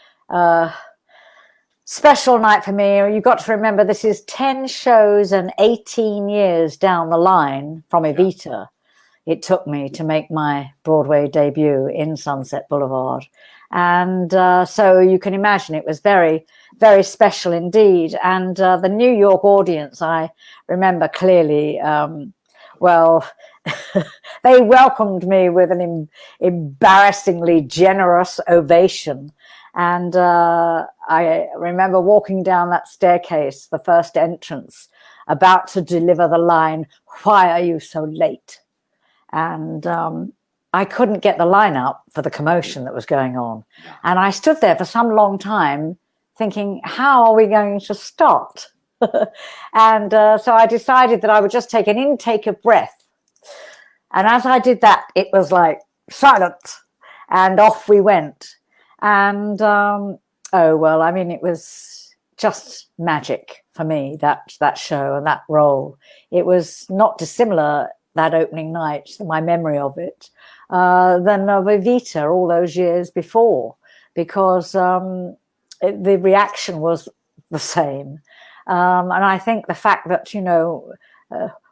Speaker 3: special night for me. You've got to remember, this is 10 shows and 18 years down the line from EVITA. It took me to make my Broadway debut in Sunset Boulevard. And so you can imagine it was very, very special indeed. And the New York audience, I remember clearly, they welcomed me with an embarrassingly generous ovation. And I remember walking down that staircase, the first entrance, about to deliver the line, "Why are you so late?" And I couldn't get the line out for the commotion that was going on. And I stood there for some long time thinking, how are we going to start? And so I decided that I would just take an intake of breath. And as I did that, it was like silence, and off we went. And it was just magic for me, that show and that role. It was not dissimilar, that opening night, my memory of it, than of EVITA all those years before, because the reaction was the same. And I think the fact that,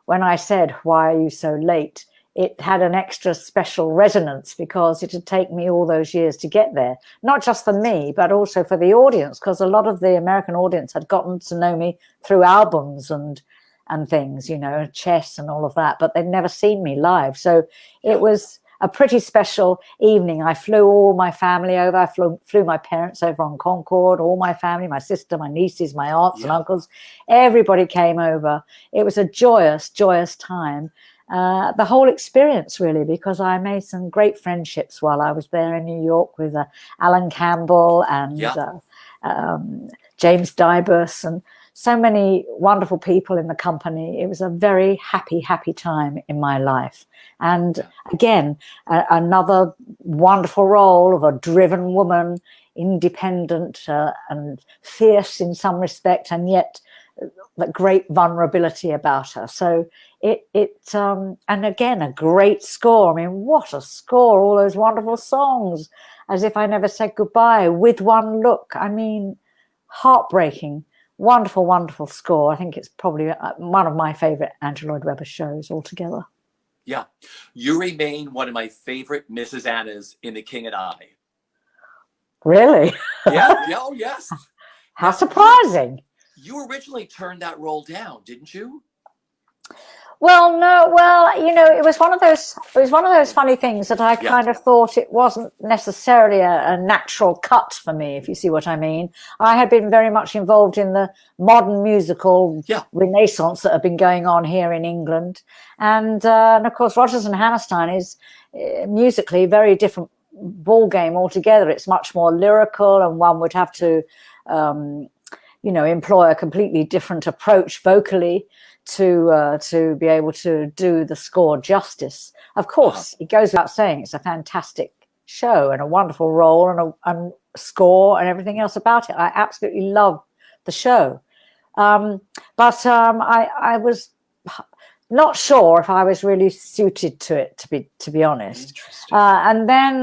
Speaker 3: when I said, "Why are you so late?" it had an extra special resonance, because it had taken me all those years to get there, not just for me, but also for the audience, because a lot of the American audience had gotten to know me through albums and things, chess and all of that, but they'd never seen me live. So it was a pretty special evening. I flew all my family over. I flew my parents over on Concorde, all my family, my sister, my nieces, my aunts and uncles. Everybody came over. It was a joyous, joyous time. The whole experience, really, because I made some great friendships while I was there in New York with Alan Campbell and James Dybus, and so many wonderful people in the company. It was a very happy, happy time in my life. And again, another wonderful role of a driven woman, independent and fierce in some respect, and yet that great vulnerability about her. So and again, a great score. I mean, what a score, all those wonderful songs, As If I Never Said Goodbye, With One Look. I mean, heartbreaking, wonderful, wonderful score. I think it's probably one of my favorite Andrew Lloyd Webber shows altogether.
Speaker 2: Yeah. You remain one of my favorite Mrs. Annas in The King and I.
Speaker 3: Really?
Speaker 2: Yeah. Oh, yes.
Speaker 3: How surprising.
Speaker 2: You originally turned that role down, didn't you?
Speaker 3: Well, no. Well, it was one of those funny things that I kind of thought it wasn't necessarily a natural cut for me, if you see what I mean. I had been very much involved in the modern musical renaissance that had been going on here in England. And of course, Rodgers and Hammerstein is musically a very different ball game altogether. It's much more lyrical, and one would have to, employ a completely different approach vocally to be able to do the score justice. Of course, it goes without saying it's a fantastic show and a wonderful role and score and everything else about it. I absolutely love the show. But I was not sure if I was really suited to it, to be honest. And then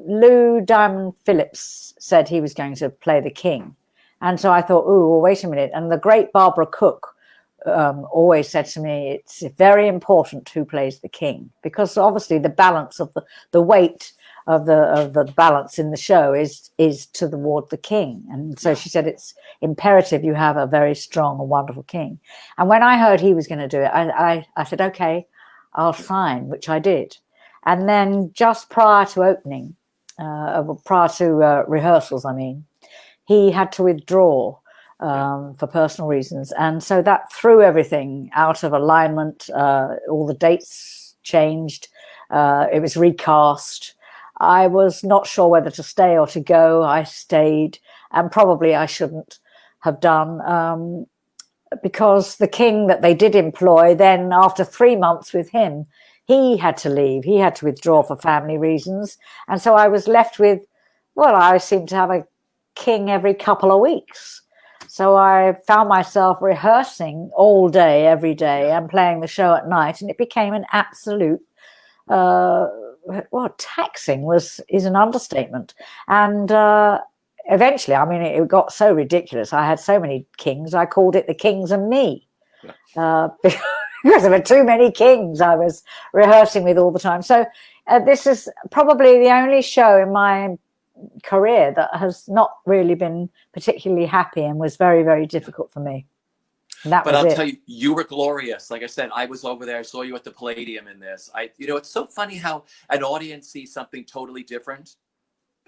Speaker 3: Lou Diamond Phillips said he was going to play the king. And so I thought, well, wait a minute. And the great Barbara Cook always said to me, it's very important who plays the king, because obviously the balance of the weight of the balance in the show is toward the king. And so she said it's imperative you have a very strong and wonderful king. And when I heard he was going to do it, I said, okay, I'll sign, which I did. And then just prior to opening, prior to rehearsals, he had to withdraw for personal reasons. And so that threw everything out of alignment. All the dates changed. It was recast. I was not sure whether to stay or to go. I stayed, and probably I shouldn't have done, because the king that they did employ, then after 3 months with him, he had to leave. He had to withdraw for family reasons. And so I was left with, well, I seemed to have a king every couple of weeks. So I found myself rehearsing all day, every day, and playing the show at night. And it became an absolute, well, taxing is an understatement. And eventually, I mean, it got so ridiculous. I had so many kings. I called it The Kings and Me. Because there were too many kings I was rehearsing with all the time. So this is probably the only show in my career that has not really been particularly happy and was very, very difficult for me.
Speaker 2: But I'll tell you, you were glorious. Like I said, I was over there. I saw you at the Palladium in this. It's so funny how an audience sees something totally different.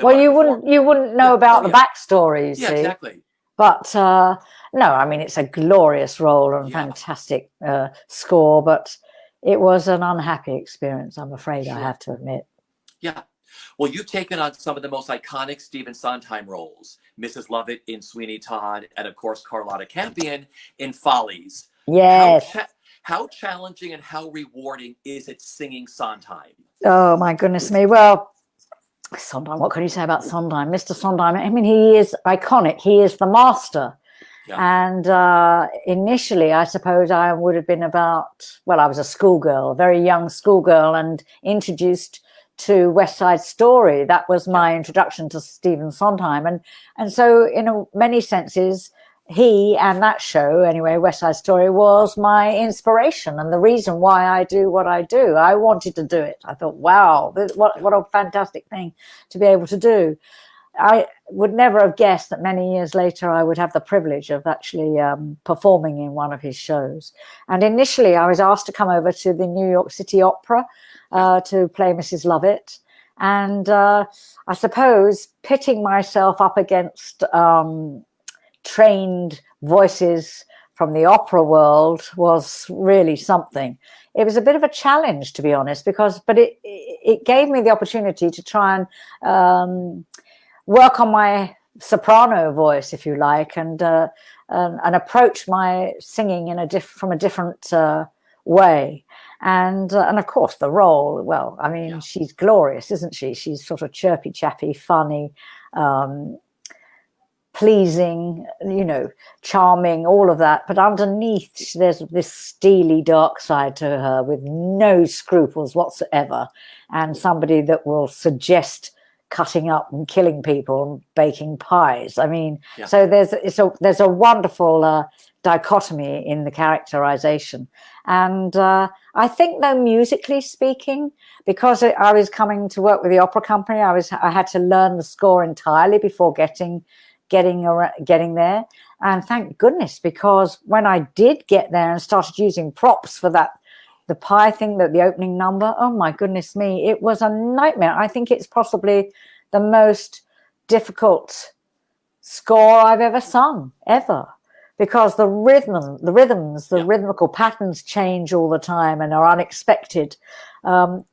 Speaker 3: Well, you wouldn't know about the backstory, you see.
Speaker 2: Exactly.
Speaker 3: But no, I mean, it's a glorious role and fantastic score, but it was an unhappy experience, I'm afraid, I have to admit.
Speaker 2: Yeah. Well, you've taken on some of the most iconic Stephen Sondheim roles, Mrs. Lovett in Sweeney Todd, and of course, Carlotta Campion in Follies.
Speaker 3: Yes.
Speaker 2: How challenging and how rewarding is it singing Sondheim?
Speaker 3: Oh, my goodness me. Well, Sondheim, what can you say about Sondheim? Mr. Sondheim, I mean, he is iconic. He is the master. Yeah. And initially, I suppose I would have been about, well, I was a schoolgirl, a very young schoolgirl, and introduced to West Side Story. That was my introduction to Stephen Sondheim. And so in many senses, he and that show, anyway, West Side Story, was my inspiration and the reason why I do what I do. I wanted to do it. I thought, wow, what a fantastic thing to be able to do. I would never have guessed that many years later I would have the privilege of actually performing in one of his shows. And initially I was asked to come over to the New York City Opera to play Mrs. Lovett. And I suppose pitting myself up against trained voices from the opera world was really something. It was a bit of a challenge, to be honest, but it gave me the opportunity to try and work on my soprano voice, if you like, and approach my singing from a different way. And of course, the role, well, I mean, she's glorious, isn't she? She's sort of chirpy, chappy, funny, pleasing, charming, all of that. But underneath, there's this steely dark side to her with no scruples whatsoever, and somebody that will suggest cutting up and killing people and baking pies. I mean, so there's a wonderful dichotomy in the characterization. And I think, though, musically speaking, because I was coming to work with the opera company, I had to learn the score entirely before getting there. And thank goodness, because when I did get there and started using props for the pie thing, the opening number, oh my goodness me, it was a nightmare. I think it's possibly the most difficult score I've ever sung, ever. Because the rhythms, the rhythmical patterns change all the time and are unexpected.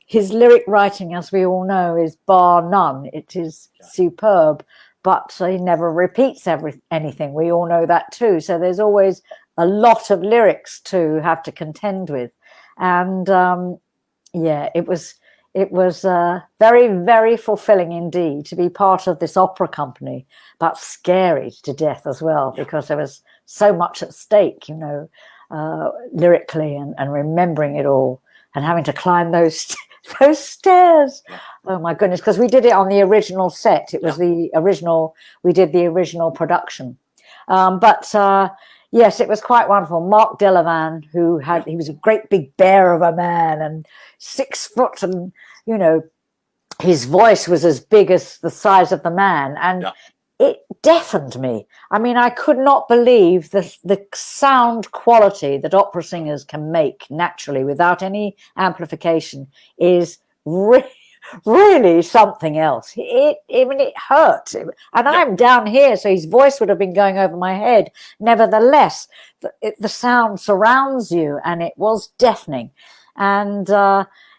Speaker 3: His lyric writing, as we all know, is bar none. It is superb, but he never repeats anything. We all know that too. So there's always a lot of lyrics to have to contend with. And it was very, very fulfilling indeed to be part of this opera company, but scary to death as well, because there was so much at stake, lyrically and remembering it all and having to climb those stairs. Oh my goodness, because we did it on the original set. It was we did the original production. Yes, it was quite wonderful. Mark Delavan, he was a great big bear of a man and 6 foot, and, his voice was as big as the size of the man. And it deafened me. I mean, I could not believe the sound quality that opera singers can make naturally without any amplification is really something else. I mean, it hurt. And I'm down here, so his voice would have been going over my head. Nevertheless, the sound surrounds you, and it was deafening. And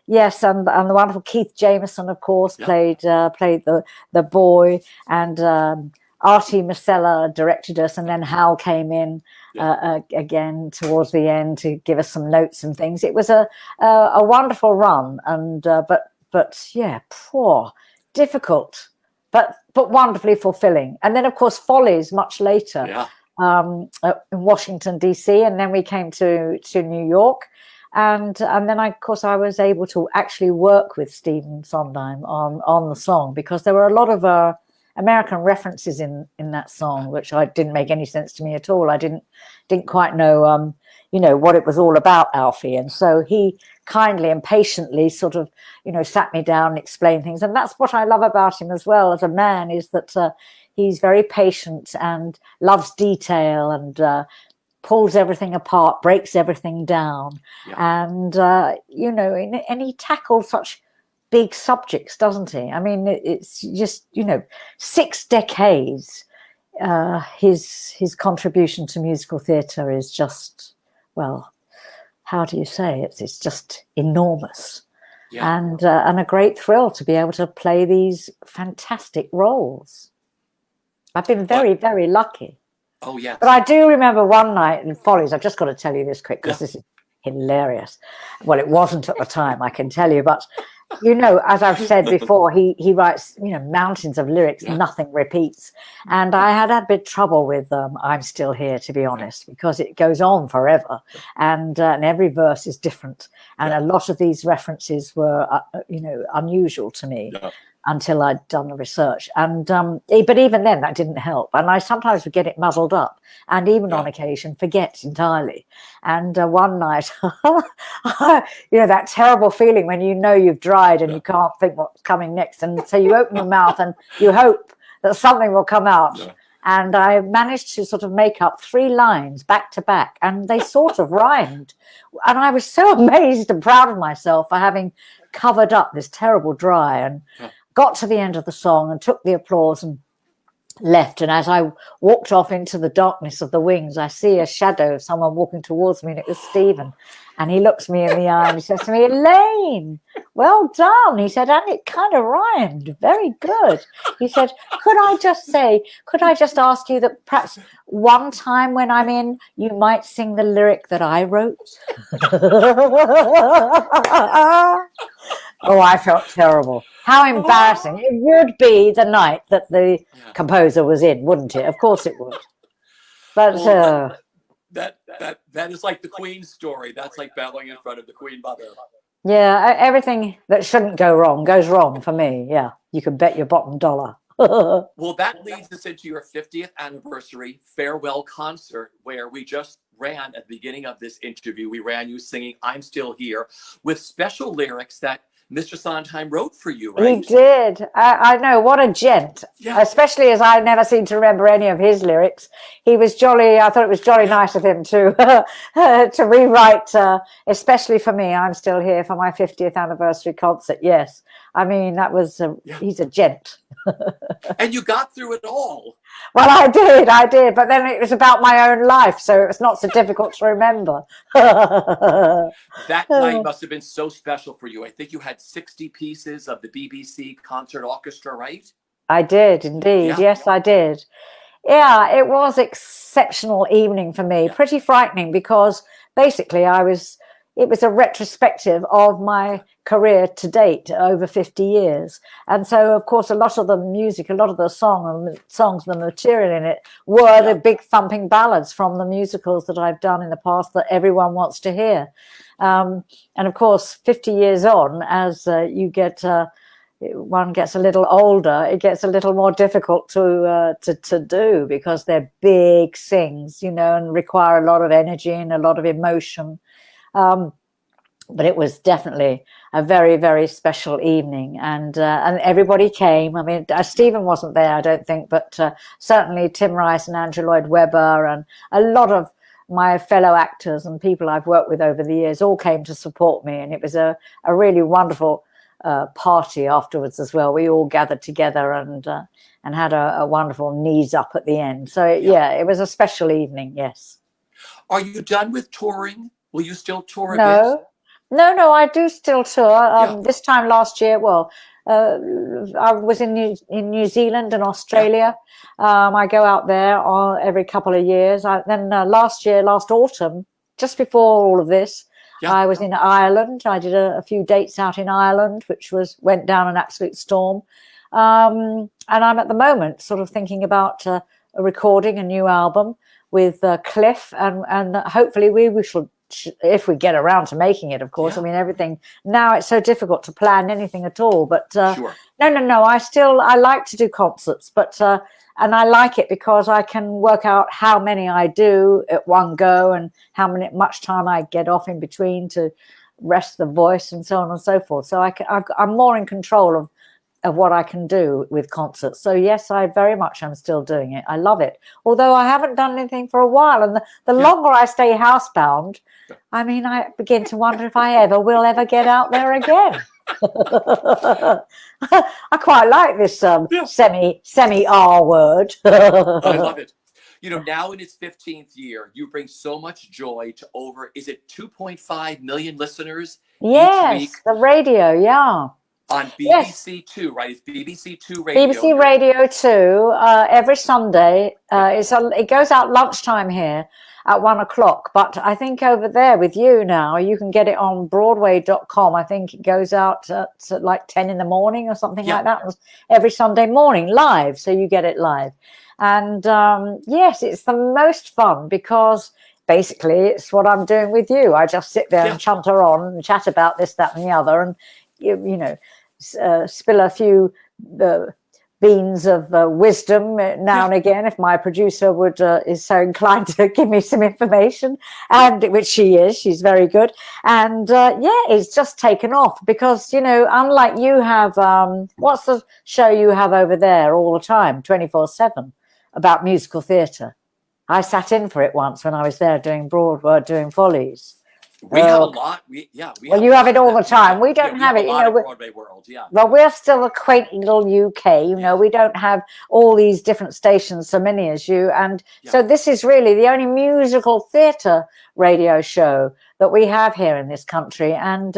Speaker 3: yes, and the wonderful Keith Jameson, of course, played the boy, and Artie Masella directed us, and then Hal came in again towards the end to give us some notes and things. It was a wonderful run, and but yeah, poor, difficult, but wonderfully fulfilling. And then, of course, Follies much later in Washington DC, and then we came to New York. And then, of course, I was able to actually work with Stephen Sondheim on the song, because there were a lot of American references in that song, which didn't make any sense to me at all. I didn't quite know, what it was all about, Alfie. And so he kindly and patiently sort of, sat me down and explained things. And that's what I love about him as well as a man, is that he's very patient and loves detail, and pulls everything apart, breaks everything down. And, and he tackles such big subjects, doesn't he? I mean, it's just, 6 decades. His contribution to musical theatre is just, well, how do you say it? It's just enormous. And a great thrill to be able to play these fantastic roles. I've been very, very lucky.
Speaker 2: Oh, yeah.
Speaker 3: But I do remember one night in Follies, I've just got to tell you this quick, because this is hilarious. Well, it wasn't at the time, I can tell you, but, as I've said before, he writes, mountains of lyrics, nothing repeats. And I had a bit trouble with I'm Still Here, to be honest, because it goes on forever, and every verse is different. And a lot of these references were, unusual to me. Until I'd done the research. And but even then that didn't help, and I sometimes would get it muddled up, and even on occasion forget entirely. And one night that terrible feeling when you've dried and you can't think what's coming next, and so you open your mouth and you hope that something will come out. And I managed to sort of make up 3 lines back to back, and they sort of rhymed. And I was so amazed and proud of myself for having covered up this terrible dry, and got to the end of the song and took the applause and left. And as I walked off into the darkness of the wings, I see a shadow of someone walking towards me, and it was Stephen. And he looks me in the eye and he says to me, "Elaine, well done." He said, "And it kind of rhymed. Very good." He said, could I just ask you that perhaps one time when I'm in, you might sing the lyric that I wrote?" Oh, I felt terrible. How embarrassing. It would be the night that the composer was in, wouldn't it? Of course it would. But
Speaker 2: that is like the Queen story. That's like bowing in front of the Queen Mother.
Speaker 3: Yeah, everything that shouldn't go wrong goes wrong for me. Yeah, you can bet your bottom dollar.
Speaker 2: Well, that leads us into your 50th anniversary farewell concert, where we just ran at the beginning of this interview. We ran you singing "I'm Still Here" with special lyrics that Mr. Sondheim wrote for you, right?
Speaker 3: He did. I know, what a gent. Especially as I never seem to remember any of his lyrics. He was jolly. I thought it was jolly nice of him to to rewrite, especially for me, "I'm Still Here" for my 50th anniversary concert. Yes. I mean, that was, he's a gent.
Speaker 2: And you got through it all.
Speaker 3: Well, I did. But then it was about my own life, so it was not so difficult to remember.
Speaker 2: That night must have been so special for you. I think you had 60 pieces of the BBC Concert Orchestra, right?
Speaker 3: I did, indeed. Yeah. Yes, I did. Yeah, it was exceptional evening for me. Pretty frightening, because basically it was a retrospective of my career to date, over 50 years. And so, of course, a lot of the music, a lot of the songs, the material in it were the big thumping ballads from the musicals that I've done in the past that everyone wants to hear. And of course, 50 years on, as you get, one gets a little older, it gets a little more difficult to do, because they're big things, and require a lot of energy and a lot of emotion. But it was definitely a very, very special evening, and everybody came. I mean, Stephen wasn't there, I don't think, but certainly Tim Rice and Andrew Lloyd Webber and a lot of my fellow actors and people I've worked with over the years all came to support me, and it was a really wonderful party afterwards as well. We all gathered together and had a wonderful knees up at the end. So yeah, it was a special evening. Yes.
Speaker 2: Are you done with touring? Will you still tour a
Speaker 3: No.
Speaker 2: bit?
Speaker 3: No, I do still tour. This time last year, I was in New Zealand and Australia. I go out there every couple of years. Then last autumn, just before all of this, I was in Ireland. I did a few dates out in Ireland, which went down an absolute storm. And I'm at the moment sort of thinking about recording a new album with Cliff, and hopefully we shall, if we get around to making it, of course. I mean, everything now, it's so difficult to plan anything at all, but
Speaker 2: Sure.
Speaker 3: no, I like to do concerts, but and I like it because I can work out how many I do at one go and much time I get off in between to rest the voice and so on and so forth. So I'm more in control of what I can do with concerts. So yes, I very much am still doing it. I love it. Although I haven't done anything for a while, and the longer I stay housebound, I mean, I begin to wonder if I will ever get out there again. I quite like this semi R word.
Speaker 2: I love it. You know, now in its 15th year, you bring so much joy to is it 2.5 million listeners each week?
Speaker 3: The radio,
Speaker 2: on BBC Two, right? It's BBC Two Radio.
Speaker 3: BBC Radio 2 every Sunday. It goes out lunchtime here at 1:00. But I think over there with you now, you can get it on Broadway.com. I think it goes out at like 10 in the morning or something like that. Every Sunday morning, live. So you get it live. And yes, it's the most fun because basically it's what I'm doing with you. I just sit there and chunter on and chat about this, that, and the other. And, you know, spill a few beans of wisdom now and again if my producer is so inclined to give me some information, and which she's very good. And it's just taken off because, you know, unlike you have what's the show you have over there all the time 24/7 about musical theatre? I sat in for it once when I was there doing Broadway, doing Follies.
Speaker 2: We have a lot.
Speaker 3: You have it all the time. We don't have it. You know,
Speaker 2: BroadwayWorld.
Speaker 3: Well, we're still a quaint little UK. You know, we don't have all these different stations, so many as you. And so this is really the only musical theatre radio show that we have here in this country, and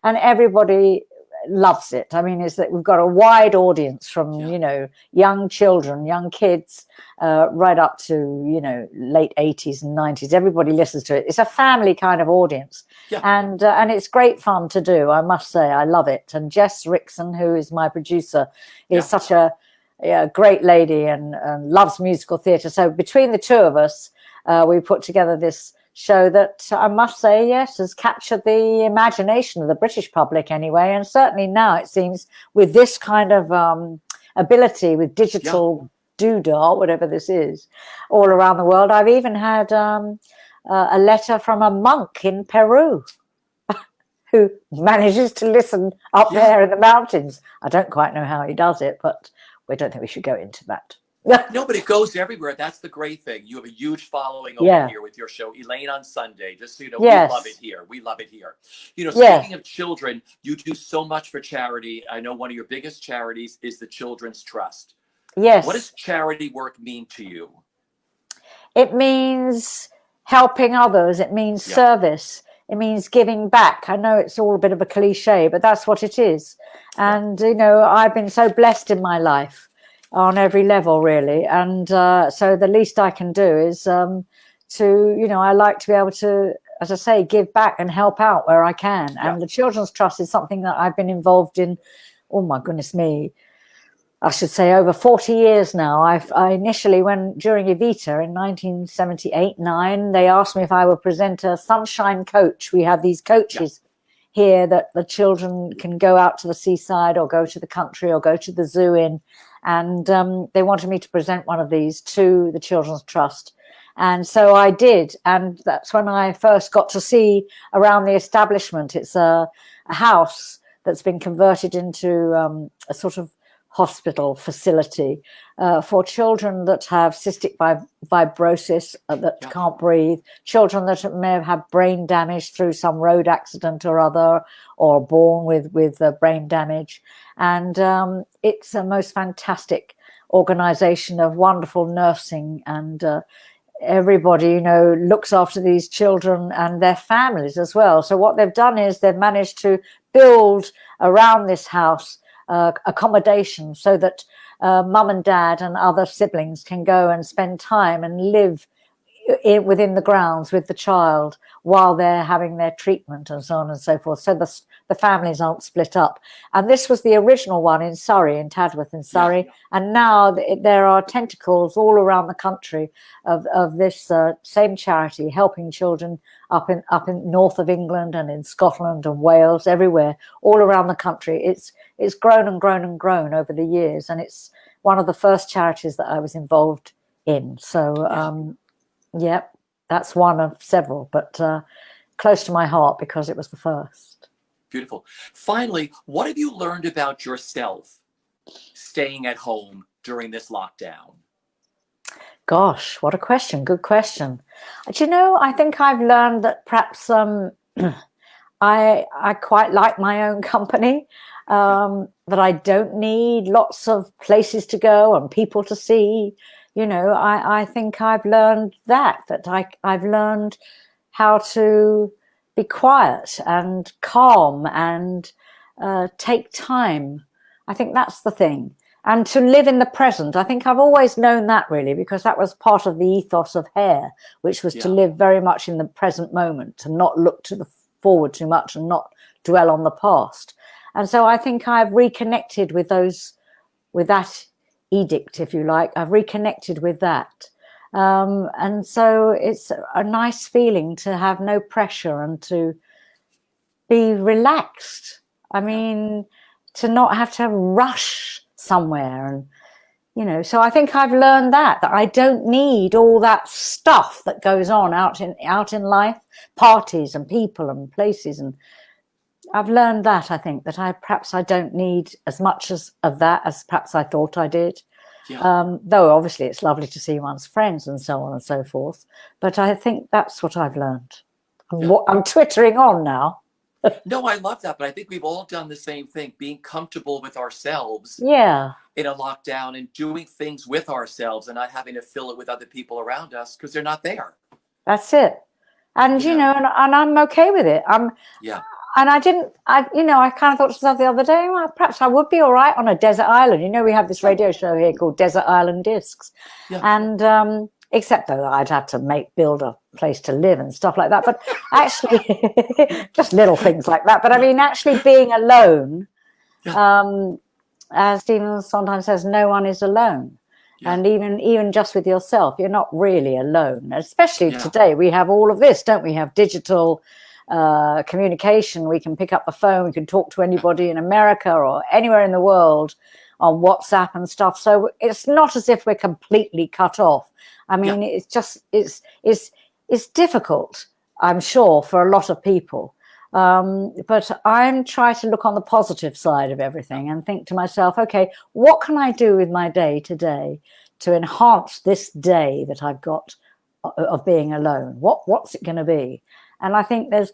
Speaker 3: everybody loves it. I mean, is that we've got a wide audience from you know, young children, young kids, right up to, you know, late 80s and 90s. Everybody listens to it. It's a family kind of audience, and it's great fun to do. I must say, I love it. And Jess Rickson, who is my producer, is such a great lady and loves musical theatre. So between the two of us, we put together this show that I must say, yes, has captured the imagination of the British public anyway. And certainly now it seems with this kind of ability with digital doodah, whatever this is, all around the world. I've even had a letter from a monk in Peru who manages to listen up there in the mountains. I don't quite know how he does it, but we don't think we should go into that.
Speaker 2: No, but it goes everywhere. That's the great thing. You have a huge following over here with your show, Elaine on Sunday. Just so you know, we love it here. We love it here. You know, speaking of children, you do so much for charity. I know one of your biggest charities is the Children's Trust.
Speaker 3: Yes.
Speaker 2: What does charity work mean to you?
Speaker 3: It means helping others. It means service. It means giving back. I know it's all a bit of a cliche, but that's what it is. And, you know, I've been so blessed in my life on every level, really. And so the least I can do is to, you know, I like to be able to, as I say, give back and help out where I can. And the Children's Trust is something that I've been involved in, oh my goodness me, I should say over 40 years now. I initially, during EVITA in 1978-9, they asked me if I would present a sunshine coach. We have these coaches here that the children can go out to the seaside or go to the country or go to the zoo in. And they wanted me to present one of these to the Children's Trust. And so I did. And that's when I first got to see around the establishment. It's a house that's been converted into a sort of hospital facility for children that have cystic fibrosis, that can't breathe, children that may have had brain damage through some road accident or other, or born with brain damage. And it's a most fantastic organization of wonderful nursing, and everybody, you know, looks after these children and their families as well. So what they've done is they've managed to build around this house accommodation so that mum and dad and other siblings can go and spend time and live within the grounds with the child while they're having their treatment and so on and so forth. So the families aren't split up. And this was the original one in Surrey, in Tadworth in Surrey. And now there are tentacles all around the country of this same charity, helping children up in north of England and in Scotland and Wales, everywhere, all around the country. It's grown and grown and grown over the years. And it's one of the first charities that I was involved in. So, that's one of several, but close to my heart because it was the first.
Speaker 2: Beautiful. Finally, what have you learned about yourself staying at home during this lockdown?
Speaker 3: Gosh, what a question. Good question. Do you know, I think I've learned that perhaps I quite like my own company, that I don't need lots of places to go and people to see. You know, I think I've learned that I've learned how to be quiet and calm and take time. I think that's the thing. And to live in the present. I think I've always known that, really, because that was part of the ethos of Hair, which was to live very much in the present moment, to not look to the forward too much and not dwell on the past. And so I think I've reconnected with that edict, if you like. I've reconnected with that. And so it's a nice feeling to have no pressure and to be relaxed. I mean, to not have to rush somewhere. And, you know, so I think I've learned that I don't need all that stuff that goes on out in life, parties and people and places. And I've learned that, I think, that perhaps I don't need as much of that as perhaps I thought I did. Though obviously it's lovely to see one's friends and so on and so forth. But I think that's what I've learned. I'm twittering on now.
Speaker 2: No, I love that. But I think we've all done the same thing, being comfortable with ourselves in a lockdown and doing things with ourselves and not having to fill it with other people around us because they're not there.
Speaker 3: That's it. And, you know, and I'm okay with it. And I kind of thought to myself the other day, well, perhaps I would be all right on a desert island. You know, we have this radio show here called Desert Island Discs. And except though I'd had to build a place to live and stuff like that. But actually, just little things like that. But I mean, actually being alone, as Stephen Sondheim says, no one is alone. And even just with yourself, you're not really alone. Especially today, we have all of this, don't we? Have digital communication. We can pick up the phone, we can talk to anybody in America or anywhere in the world on WhatsApp and stuff. So it's not as if we're completely cut off. I mean, it's just it's difficult, I'm sure, for a lot of people. But I'm trying to look on the positive side of everything and think to myself, okay, what can I do with my day today to enhance this day that I've got of being alone? What's it going to be? And I think there's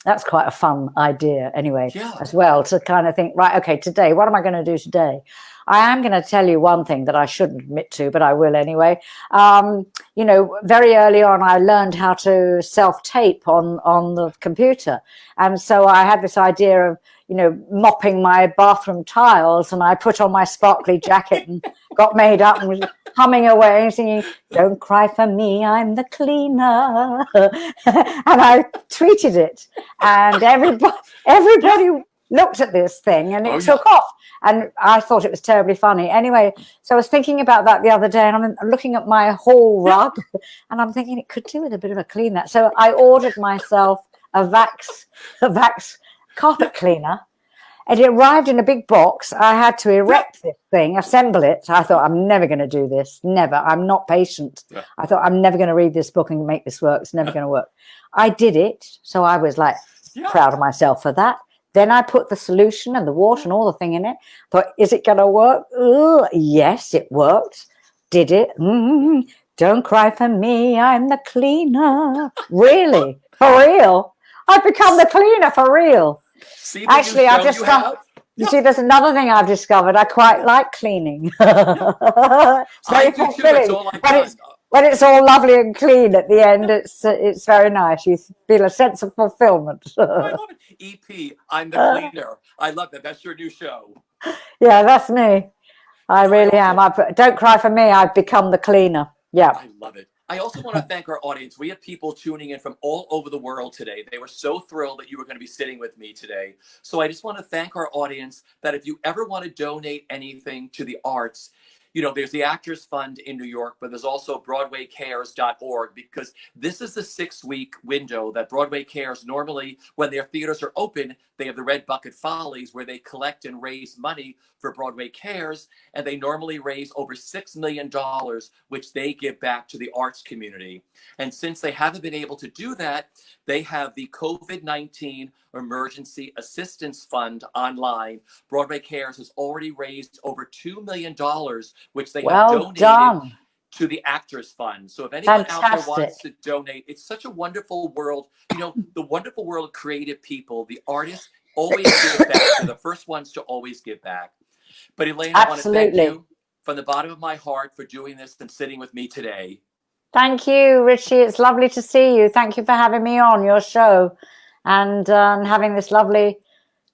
Speaker 3: that's quite a fun idea anyway, as well, to kind of think, right, okay, today, what am I going to do today? I am going to tell you one thing that I shouldn't admit to, but I will anyway. You know, very early on, I learned how to self-tape on the computer. And so I had this idea of, you know, mopping my bathroom tiles, and I put on my sparkly jacket and got made up and was humming away and singing, "Don't cry for me, I'm the cleaner." And I tweeted it, and everybody looked at this thing, and it took off. And I thought it was terribly funny. Anyway, so I was thinking about that the other day, and I'm looking at my hall rug, and I'm thinking it could do with a bit of a clean that. So I ordered myself a Vax carpet cleaner. It arrived in a big box. I had to erect this thing, assemble it. I thought, I'm never going to do this. Never. I'm not patient. I thought, I'm never going to read this book and make this work. It's never going to work. I did it. So I was like proud of myself for that. Then I put the solution and the water and all the thing in it. Thought, is it going to work? Ooh, yes, it worked. Did it? Don't cry for me, I'm the cleaner. Really? For real? I've become the cleaner for real.
Speaker 2: See
Speaker 3: Actually, I've just you see, there's another thing I've discovered. I quite like cleaning. It's very fulfilling. When it's all lovely and clean at the end, it's very nice. You feel a sense of fulfillment.
Speaker 2: I love it. EP, I'm the cleaner. I love that. That's your new show.
Speaker 3: Yeah, that's me. I really am. Don't cry for me. I've become the cleaner. Yeah.
Speaker 2: I love it. I also want to thank our audience. We have people tuning in from all over the world today. They were so thrilled that you were going to be sitting with me today. So I just want to thank our audience that if you ever want to donate anything to the arts, you know, there's the Actors Fund in New York, but there's also BroadwayCares.org, because this is the 6-week window that Broadway Cares normally, when their theaters are open, they have the Red Bucket Follies where they collect and raise money for Broadway Cares, and they normally raise over $6 million, which they give back to the arts community. And since they haven't been able to do that, they have the COVID-19 Emergency Assistance Fund online. Broadway Cares has already raised over $2 million, which they have donated to the Actors Fund. So if anyone out there wants to donate, it's such a wonderful world. You know, the wonderful world of creative people, the artists always give back. They're the first ones to always give back. But Elaine, I want to thank you from the bottom of my heart for doing this and sitting with me today.
Speaker 3: Thank you, Richie. It's lovely to see you. Thank you for having me on your show and having this lovely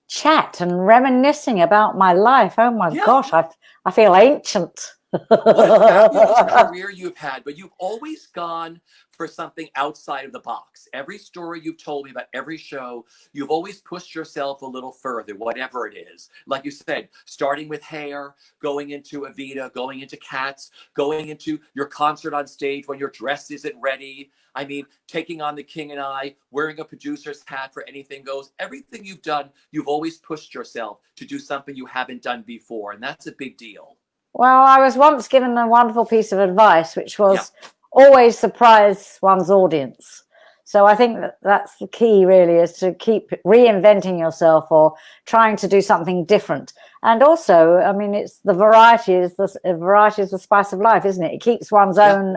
Speaker 3: chat and reminiscing about my life. Oh my gosh, I feel ancient.
Speaker 2: What a fabulous career you've had, but you've always gone for something outside of the box. Every story you've told me about, every show, you've always pushed yourself a little further, whatever it is. Like you said, starting with Hair, going into Evita, going into Cats, going into your concert on stage when your dress isn't ready. I mean, taking on The King and I, wearing a producer's hat for Anything Goes. Everything you've done, you've always pushed yourself to do something you haven't done before, and that's a big deal.
Speaker 3: Well, I was once given a wonderful piece of advice, which was always surprise one's audience. So I think that's the key, really, is to keep reinventing yourself or trying to do something different. And also, I mean, it's the variety is the spice of life, isn't it? It keeps one's own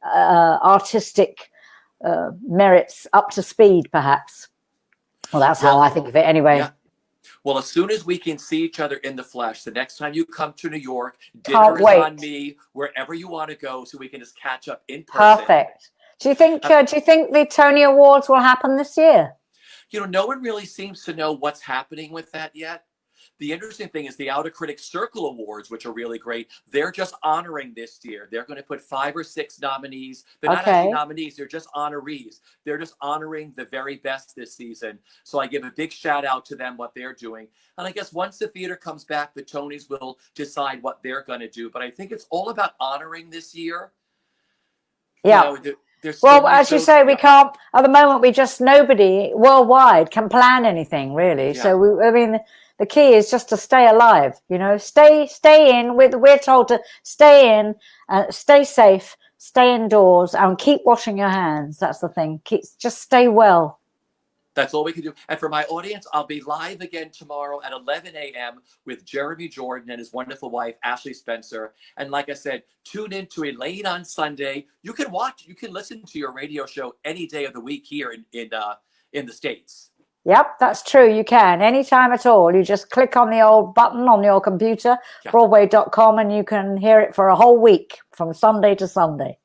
Speaker 3: artistic merits up to speed, perhaps. Well, that's how I think of it anyway.
Speaker 2: Yeah. Well, as soon as we can see each other in the flesh, the next time you come to New York, dinner is on me, wherever you want to go, so we can just catch up in person.
Speaker 3: Perfect. Do you think the Tony Awards will happen this year?
Speaker 2: You know, no one really seems to know what's happening with that yet. The interesting thing is the Outer Critics Circle Awards, which are really great. They're just honoring this year. They're going to put 5 or 6 nominees. They're not actually nominees. They're just honorees. They're just honoring the very best this season. So I give a big shout out to them, what they're doing. And I guess once the theater comes back, the Tonys will decide what they're going to do. But I think it's all about honoring this year.
Speaker 3: Yeah.
Speaker 2: You know,
Speaker 3: well, as you say, we can't, at the moment, nobody worldwide can plan anything, really.
Speaker 2: Yeah.
Speaker 3: So, I mean, the key is just to stay alive, you know, stay in. We're told to stay in, stay safe, stay indoors, and keep washing your hands. That's the thing. Just stay well.
Speaker 2: That's all we can do. And for my audience, I'll be live again tomorrow at 11 a.m. with Jeremy Jordan and his wonderful wife, Ashley Spencer. And like I said, tune in to Elaine on Sunday. You can listen to your radio show any day of the week here in the States.
Speaker 3: Yep, that's true. You can anytime at all. You just click on the old button on your computer, Broadway.com, and you can hear it for a whole week from Sunday to Sunday.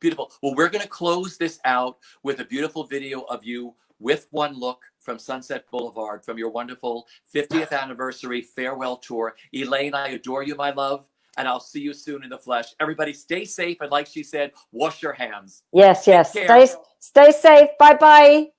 Speaker 2: Beautiful. Well, we're going to close this out with a beautiful video of you with one look from Sunset Boulevard from your wonderful 50th anniversary farewell tour. Elaine, I adore you, my love, and I'll see you soon in the flesh. Everybody stay safe, and like she said, wash your hands.
Speaker 3: Yes. Stay safe. Bye-bye.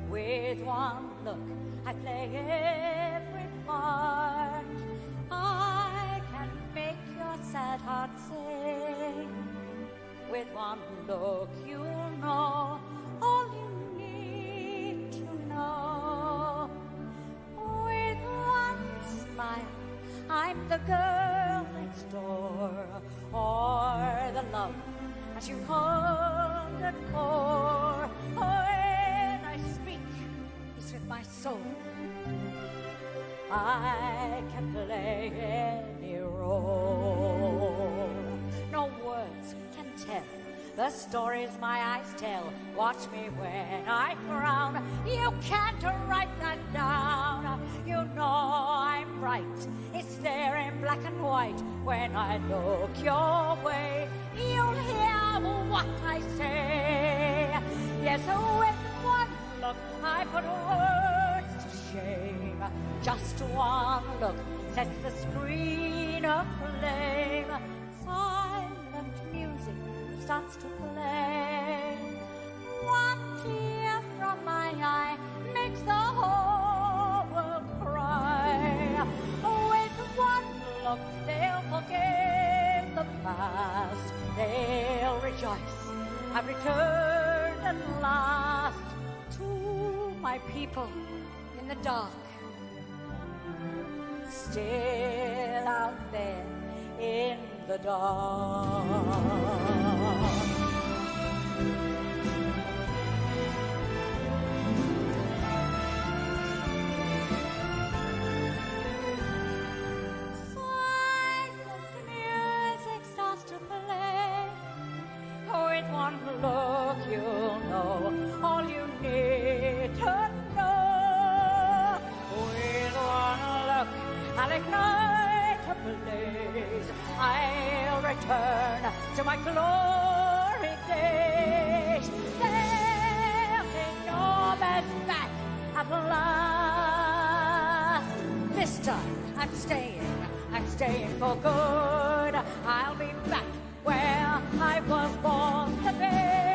Speaker 1: With one look, I play every part. I can make your sad heart sing. with one look you'll know all you need to know. With one smile, I'm the girl next door, or the love that you hungered for. When I speak, it's with my soul. I can play any role. No words can tell the stories my eyes tell. Watch me when I frown. You can't write that down. You know I'm right. It's there in black and white. When I look your way, you'll hear what I say. Yes, with one look I put words to shame. Just one look sets the screen aflame. Silent music starts to play. One tear from my eye makes the whole world cry. With one look they'll forget the past. They'll rejoice, I've returned at last to my people in the dark. Still out there in the dark. Silent music starts to play. With one look you'll know all you need to know. With one look I'll ignite a blaze. I'll return to my glory days. They'll be your best back at last. This time I'm staying for good. I'll be back where I was born to be.